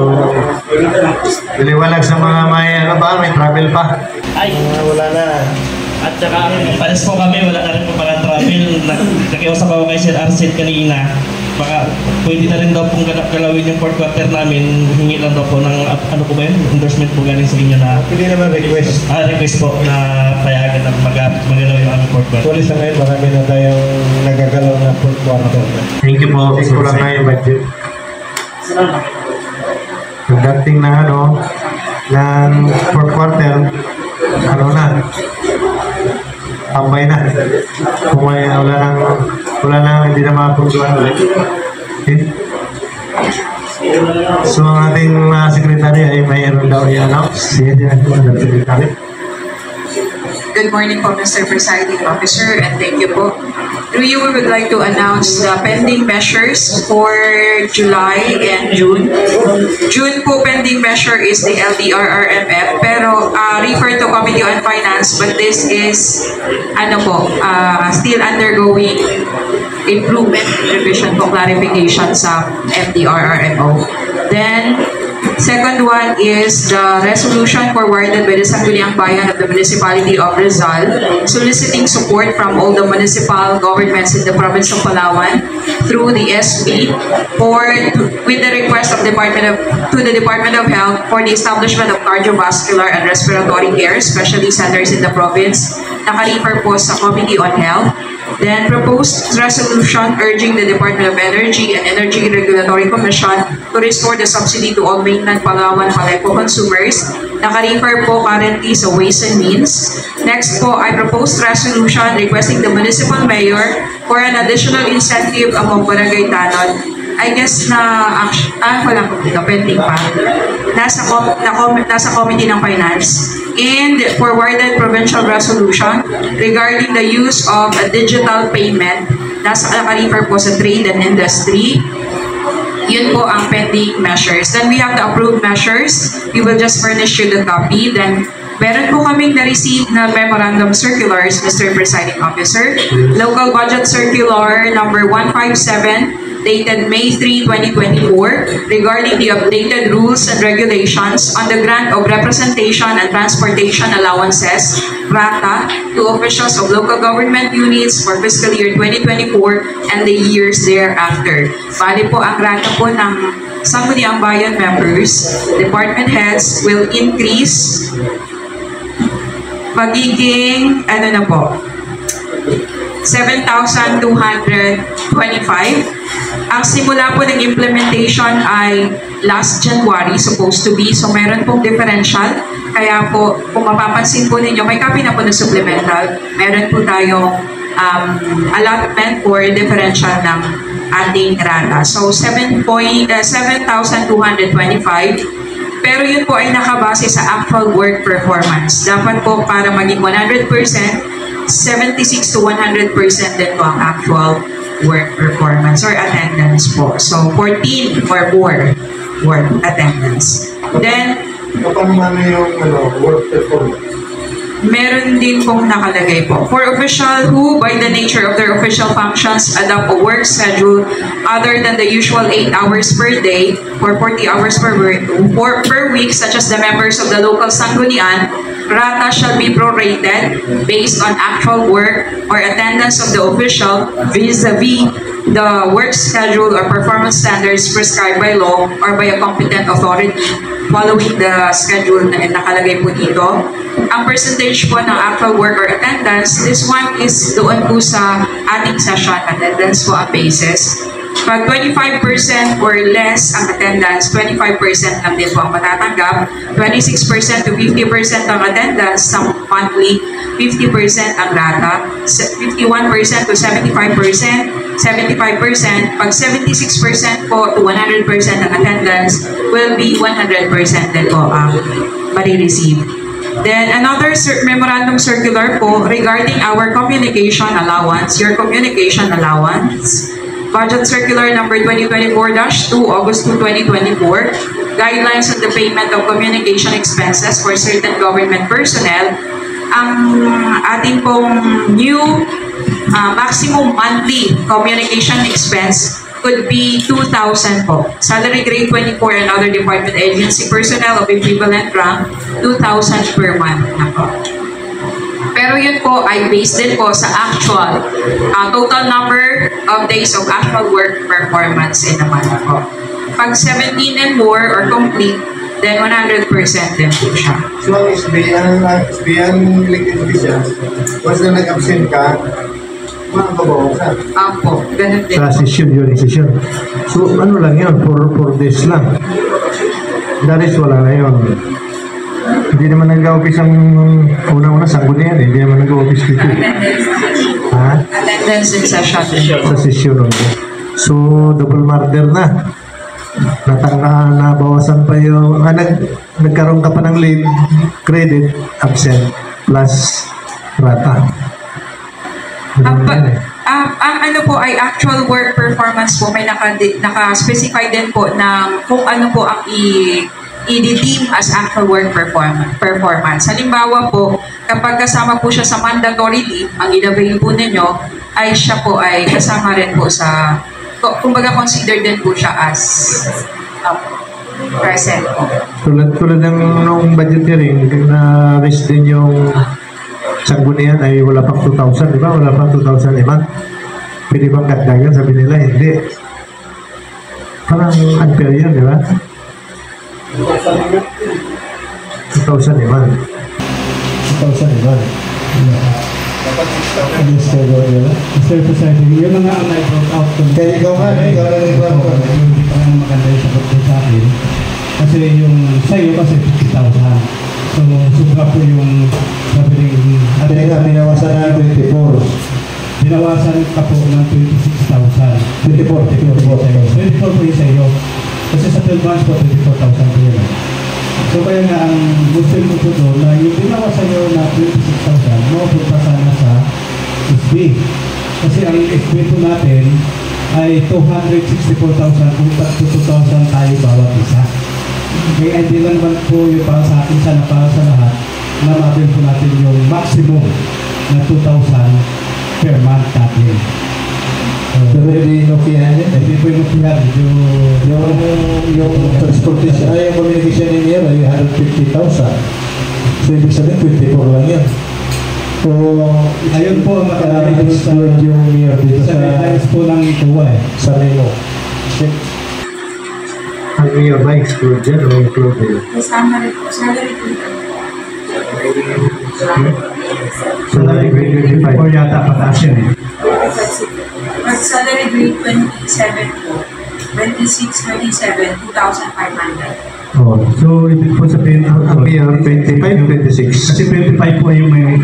biliwalag sa mga may travel pa. Ay, Wala na. at saka pares po kami, wala na rin po pala travel. Nakiusap ako kay Sir Arcet kanina. Baka pwede na rin daw pong galawin yung 4th quarter namin. Hingi lang daw po ng, endorsement po galing sa inyo na Pwede naman request. request po na payagan na magalaw yung aming 4th quarter. Tuloy sa ngayon, marami na tayong nagagalaw na 4th quarter. Thank you po. Kulang na yung budget. Pagdating na ng 4th quarter, tambay na. Kung may wala na, hindi na makapunduan ulit. Okay? So, ang ating secretary ay mayroon daw i-announce. Sige, secretary. Good morning po, Mr. Presiding Officer, and thank you po. Through you, we would like to announce the pending measures for July and June. June po, pending measure is the LDRRMF, pero refer to Committee on Finance, but this is, still undergoing improvement, revision po, clarification sa MDRRMO. Then, second one is the resolution forwarded by the Sangguniang Bayan of the Municipality of Rizal, soliciting support from all the municipal governments in the province of Palawan through the SB with the request of to the Department of Health for the establishment of cardiovascular and respiratory care, especially centers in the province. Naka-refer po sa Committee on Health. Then, proposed resolution urging the Department of Energy and Energy Regulatory Commission to restore the subsidy to all mainland Palawan Paleco consumers. Naka-refer po currently sa Ways and Means. Next po, I proposed resolution requesting the municipal mayor for an additional incentive among barangay tanod. I guess wala po dito, pending pa. Nasa Committee ng Finance. And forwarded provincial resolution regarding the use of a digital payment. Naka-refer po sa Trade and Industry. Yun po ang pending measures. Then we have the approved measures. We will just furnish you the copy. Then meron po kaming na-receive na memorandum circulars, Mr. Presiding Officer. Local Budget Circular number 157 dated May 3, 2024, regarding the updated rules and regulations on the grant of representation and transportation allowances, RATA, to officials of local government units for fiscal year 2024 and the years thereafter. Bali po ang RATA po ng Sangguniang Bayan members, department heads will increase magiging, 7,225. Ang simula po ng implementation ay last January, supposed to be. So, meron pong differential. Kaya po, kung mapapansin po ninyo, may copy na po ng supplemental. Meron po tayong allotment for differential ng ating rata. So, 7,225. Pero yun po ay nakabase sa actual work performance. Dapat po para maging 100%, 76 to 100% din po ang actual work performance or attendance po. So, 14 or more work attendance. Then, Kapag ano yung work performance? meron din pong nakalagay po. For official who, by the nature of their official functions, adopt a work schedule other than the usual 8 hours per day or 40 hours per week, such as the members of the local sanggunian, rata shall be prorated based on actual work or attendance of the official vis-a-vis the work schedule or performance standards prescribed by law or by a competent authority following the schedule na nakalagay po dito. Ang percentage po ng actual work or attendance, this one is doon po sa ating session attendance po ang basis. Pag 25% or less ang attendance, 25% lang din po ang matatanggap. 26% to 50% ang attendance sa monthly, 50% ang rata, 51% to 75%, 75%. Pag 76% po to 100% ang attendance, will be 100% din po ang marireceive. Then another memorandum circular po regarding our communication allowance, your communication allowance. Budget Circular number 2024-2, August 2, 2024. Guidelines on the payment of communication expenses for certain government personnel. Ang ating pong new maximum monthly communication expense could be 2,000 po. Salary grade 24 and other department agency personnel of equivalent rank, 2,000 per month na po. Pero yun po ay based din po sa actual total number of days of actual work performance in a month po. Pag 17 and more or complete, then 100% din po siya. So, SBN elected officials, once na nag-absent ka, makabawasan. Apo, ganun din. Sa session, yun yung session. So, ano lang yun, 4 days lang. That is, wala na yun. Hindi naman nag-office ang unang-una, sanggunian eh. Hindi naman nag-office dito. Ha? Attendance din sa session. Sa session. So, double murder na. Nabawasan pa yung, nagkaroon ka pa ng leave, credit, absent, plus rata. Ang ano po ay actual work performance po, may naka-specify din po ng kung ano po ang i-deem as actual work performance. Halimbawa po, kapag kasama po siya sa mandatory leave, ang i-avail po ninyo ay siya po ay kasama rin po sa, kumbaga considered din po siya as present po. Tulad ng nung budget hearing, na-raise din yung sanggunian ay wala pang 2,000, di ba? Wala pang 2,000 a month. Pwede bang dagdagan? Sabi nila, hindi. Parang unfair yun, di ba? 2,000 a month. 2,000 a month. Mr. President, yun na nga ang I-brought out ko. Kaya ikaw nga, ikaw na nag-brought out. Hindi pa nga maganda yung sagot ko sa akin. Kasi yung sa'yo kasi 50,000. So, sobra po yung sabi rin, binawasan na 24. binawasan ka po ng 26,000. 24 po yung sa'yo. Kasi sa 12 months po, 24,000 po yun. So kaya nga ang gusto ko po doon na yung binawa sa'yo na 26,000, mapunta sana sa SB. Kasi ang SB po natin ay 264,000 kung 2,000 tayo bawat isa. Kaya hindi lang naman po yung para sa akin, sana para sa lahat, na mabil po natin yung maximum na 2,000 per month natin. Sabi ni Nokia yan. Hindi po yung Nokia. Yung transportation, ay yung communication ni Mayor ay 150,000. So, ibig sabihin, 24 lang yan. So, Ayun po ang exclude yung Mayor dito sa sa dahil po ng ituwa eh. sa memo. Ang Mayor ba exclude dyan o include yun? Salary po. Salary grade 25. O yata pataas yan eh. But salary grade 27 po. 26, 27, 2,500. Oh, so ibig po sabihin Ang Mayor 25, 26. kasi 25 po yung may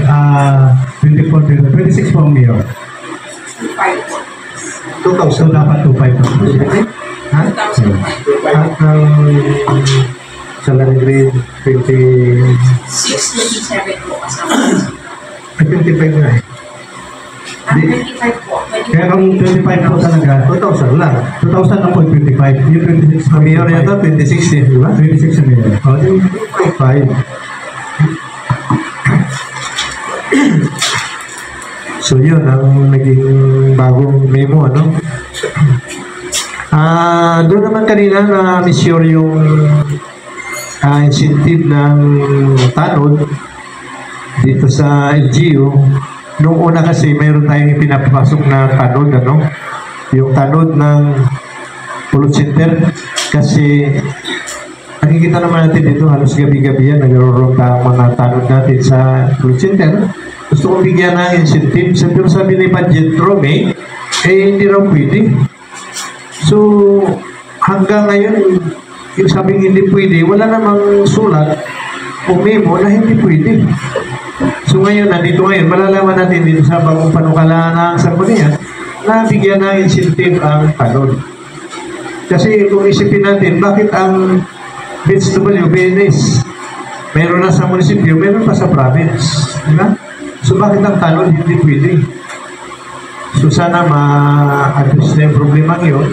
24, 26 po ang mayor. 2,500 po. So 2,000. dapat 25 po. Ha? 2,500. At ang salary grade 26, 6, 27 po kasama. 25 na eh. Ang 25 po. Kaya kung 25 po talaga, 2,000 lang. 2,000 na po yung 25. Yung 26 Ang Mayor yata 26 eh, di ba? 26 ang mayor. O, di 25. So yun ang naging bagong memo, ano? Doon naman kanina na misure yung incentive ng tanod dito sa LGU. Noong una kasi mayroon tayong pinapasok na tanod, ano? Yung tanod ng Pulot Center. Kasi nakikita naman natin dito halos gabi-gabi yan nagro-roam ang mga tanod natin sa Pulot Center. Gusto kong bigyan ng incentive. Pero sabi ni Budget Rome, hindi raw pwede. So, hanggang ngayon, yung sabing hindi pwede, wala namang sulat o memo na hindi pwede. So ngayon, nandito ngayon, malalaman natin dito sa bagong panukala ng Sanggunian na bigyan ng incentive ang tanod. Kasi kung isipin natin, bakit ang BHW, BNS, meron na sa munisipyo, meron pa sa province. Diba? So bakit ang tanod hindi pwede? So sana ma-address na yung problema yun.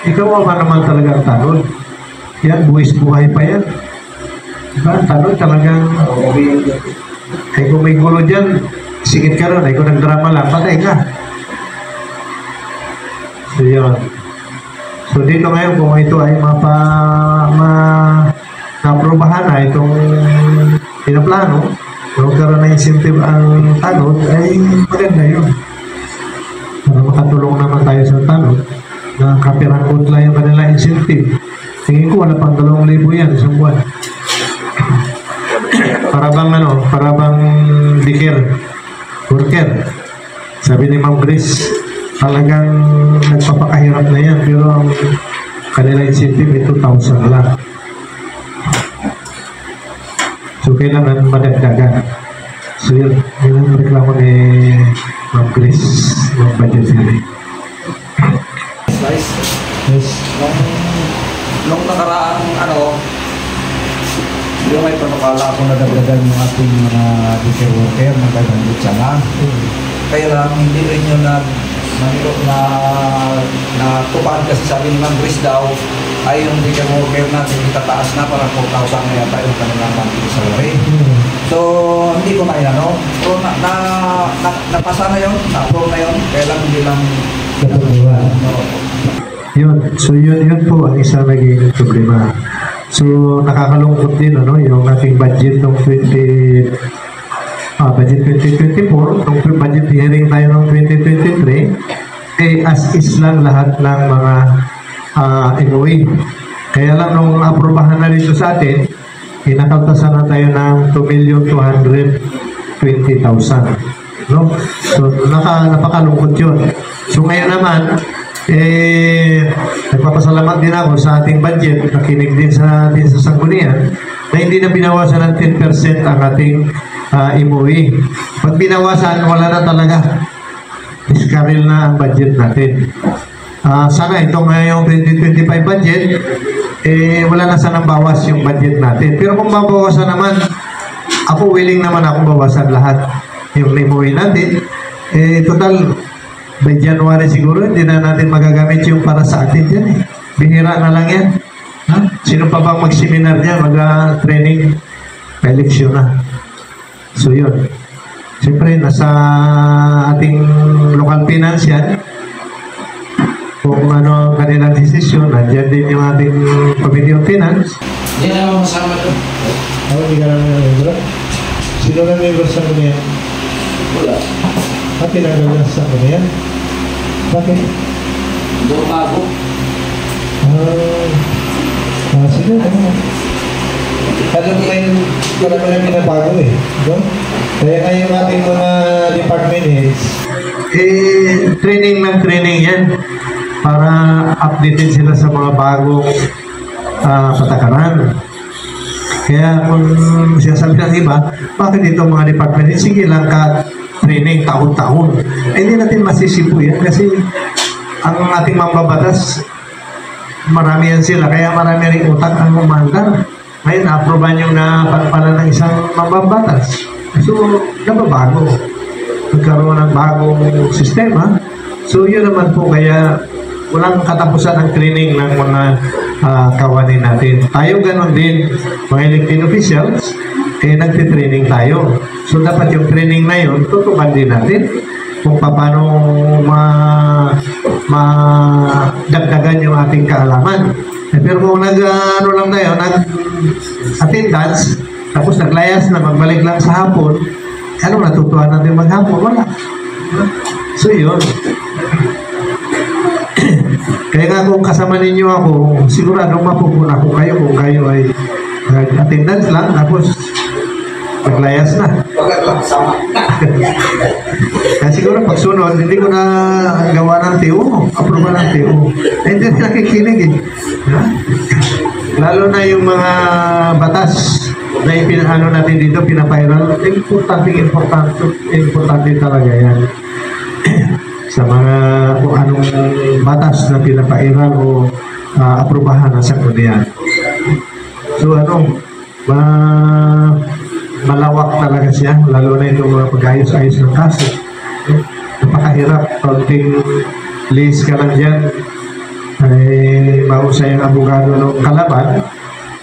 Ikaw ba naman talaga ang tanod? Yan, buhay pa yan. Diba? Tanod talagang ay kung may gulo dyan, sigit ka ron. Ay kung nagdrama lang, patay ka. So yun. So dito ngayon, kung ito ay na-aprobahan na itong pinaplano, magkaroon na incentive ang tanod, ay maganda yun. Para makatulong naman tayo sa tanod, na kapirangkot lang yung kanila incentive. Tingin ko, wala pang 2,000 yan isang buwan. Para bang daycare worker. Sabi ni Ma'am Grace, talagang nagpapakahirap na yan, pero ang kanila incentive ay 2,000 lang. So, kailangan madagdagan. So, yun ang reklamo ni Ma'am Grace ng budget hearing. Yes. Nung nakaraang yung may panukala Kung nadagdagan yung ating mga daycare worker ng 500 siya lang. kaya lang hindi rin yun natupad kasi sabi ni Ma'am Grace daw ay yung daycare worker natin itataas na para 4,000 na yata yung kanilang monthly salary. So hindi ko na pero napasa na yun, na-approve na yun, kaya lang hindi lang Yun. So, yun po ang isa naging problema. So, nakakalungkot din, yung ating budget ng budget 2024, nung budget hearing tayo ng 2023, as is lang lahat ng mga MOE. Kaya lang nung aprobahan na dito sa atin, inakaltasan na tayo ng 2,220,000. No? So, napakalungkot yun. So, ngayon naman, nagpapasalamat din ako sa ating budget, nakinig din sa Sanggunian, na hindi na binawasan ng 10% ang ating MOE. Pag binawasan, wala na talaga. Diskaril na ang budget natin. Sana itong ngayong 2025 budget, wala na sanang bawas yung budget natin. Pero kung mabawasan naman, ako willing naman akong bawasan lahat yung MOE natin. Total, by January siguro, hindi na natin magagamit yung para sa atin dyan. Bihira na lang yan. Sino pa bang mag-seminar niya, mag-training, eleksyon na. So yun. Siyempre, nasa ating local finance yan. kung ano ang kanilang desisyon. Nandiyan din yung ating Committee on Finance. Hindi na ako masama doon. Ako, hindi ka naman yung member. Sino na member sa kanya yan? Wala. Tinanggal sa kanya yan? Bakit? Doon ako. Sige. Alam mo ngayon, wala mo lang pinabago eh. No? Kaya ngayon ating mga department heads, training ng training yan para updated sila sa mga bagong patakaran. Kaya kung sinasabi ng iba, bakit ito mga department heads, sige lang ka training taon-taon. Hindi natin masisipo yan kasi ang ating mambabatas, marami yan sila, kaya marami rin utak ang umandar. Ngayon, na-aproban yung napagpala ng isang mambabatas. So, nababago. Nagkaroon ng bagong sistema. So, yun naman po, kaya walang katapusan ang training ng mga kawani natin. Tayo ganon din, mga elected officials, nagtitraining tayo. So, dapat yung training na yun, tutukan din natin kung paano madagdagan yung ating kaalaman. Pero kung ano lang tayo, nag-attendance, tapos naglayas na, magbalik lang sa hapon, ano natutuhan natin maghapon? Wala. So, yun. Kaya nga kung kasama ninyo ako, sigurado mapupuna ko kayo kung kayo ay attendance lang, tapos naglayas na. Kaya siguro pagsunod, hindi ko na gawa ng TO, aproba ng TO. Hindi na nakikinig eh. Lalo na yung mga batas na ipinahano natin dito, pinapairal, importante talaga yan. Sa mga kung anong batas na pinapairal o aprobahan ng sanggunian. So malawak talaga siya, lalo na itong mga pag-ayos-ayos ng kaso. Napakahirap, kaunting list ka lang dyan, ay mahusay ang abogado ng kalaban,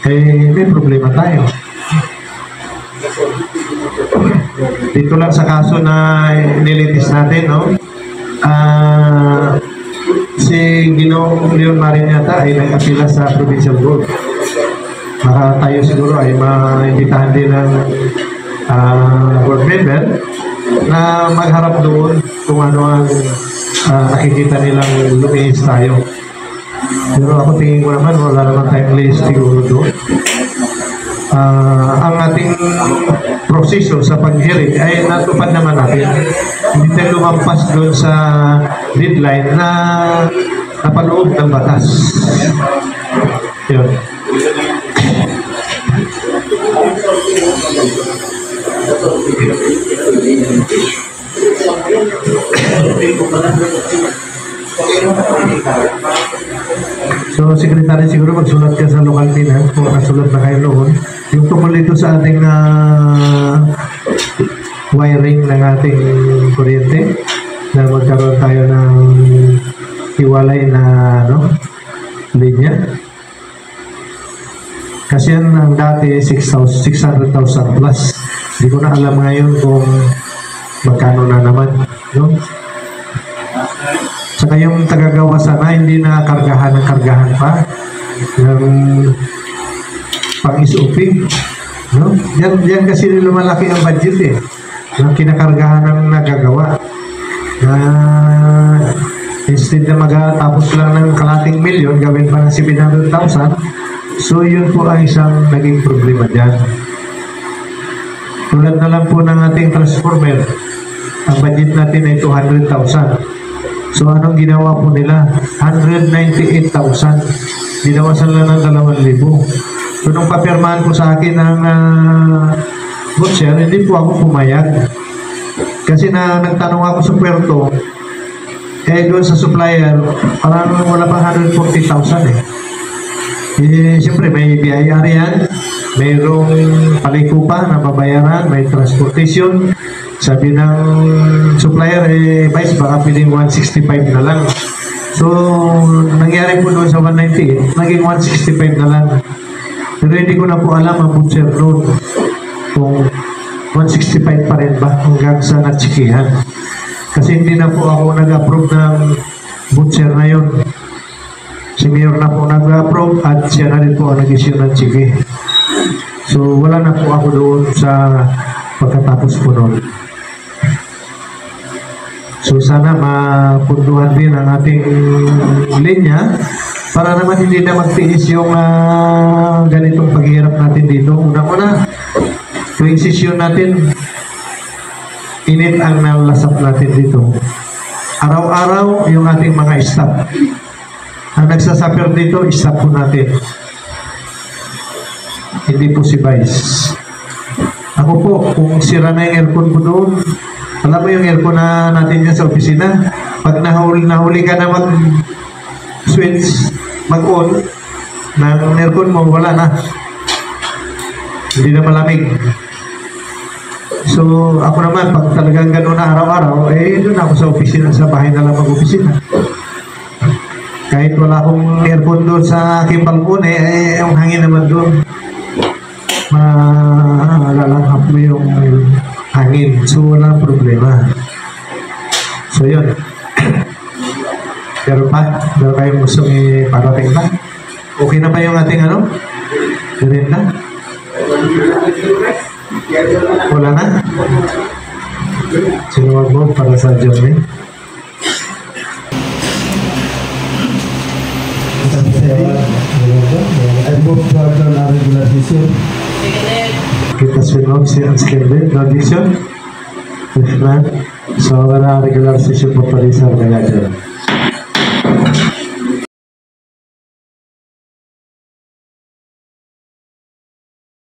may problema tayo. Dito lang sa kaso na nilitis natin, no? Si Ginoong Leon Mariñata ay nag-apila sa Provincial Board. Baka tayo siguro ay maimbitahan din ng board member na magharap doon kung ano ang nakikita nilang lumihis tayo. Pero ako tingin ko naman, wala naman tayong list siguro doon. Ang ating proseso sa pag-hearing ay natupad naman natin. Hindi tayo lumampas doon sa deadline na napaloob ng batas. Yun. So, Secretary, siguro magsulat ka sa local finance kung nasulat na kayo noon. Yung tungkol dito sa ating wiring ng ating kuryente na magkaroon tayo ng hiwalay na linya. Kasi yan ang dati 600,000 plus. Hindi ko na alam ngayon kung magkano na naman. No? Saka yung tagagawa sana, hindi na kargahan ng kargahan pa ng pang-SOP. No? Yan kasi lumalaki ang budget eh. Yung kinakargahan ng nagagawa. Instead na magatapos lang ng kalating milyon, gawin pa ng 700,000. So yun po ang isang naging problema dyan. Tulad na lang po ng ating transformer, ang budget natin ay 200,000. So anong ginawa po nila? 198,000. Ginawa sila ng 2,000. So nung papirmahan po sa akin ng butcher, hindi po ako pumayag. Kasi nagtanong ako sa puerto, doon sa supplier, parang wala pa 140,000 eh. Siyempre may BIR yan, mayroong paliko pa na babayaran, may transportation. Sabi ng supplier, vice baka piling 165 na lang. So, nangyari po doon sa 198, naging 165 na lang. Pero hindi ko na po alam ang butcher road kung 165 pa rin ba hanggang sa natsikihan. Kasi hindi na po ako nag-approve ng Butcher na yun. Si Mayor na po nag-approve at siya na rin po ang nag-issue ng chiki. So wala na po ako doon sa pagkatapos po noon. So sana mapunduhan din ang ating linya para naman hindi na magtiis yung ganitong paghihirap natin dito. Una-una, tuwing session natin, init ang nalasap natin dito. Araw-araw yung ating mga staff. Ang nagsasuffer dito, staff po natin. Hindi po si Vice. Ako po, kung sira na yung aircon po doon, alam mo yung aircon na natin yan sa opisina, pag nahuli ka na mag-switch, mag-on, ng aircon mo, wala na. Hindi na malamig. So, ako naman, pag talagang gano'n na araw-araw, doon ako sa opisina, sa bahay na lang mag-opisina. Kahit wala akong aircon doon sa aking balkon, yung hangin naman doon. Malalanghap mo yung hangin. So, walang problema. So, yun. Pero pa, meron kayong gusto iparating pa? Okay na ba yung ating merienda? Wala na? Sinuwag mo para sa Johnny. I move to adjourn our regular session. Kita sinuwag si Anskelvin. No addition? If not, so wala regular session po pa rin sa mga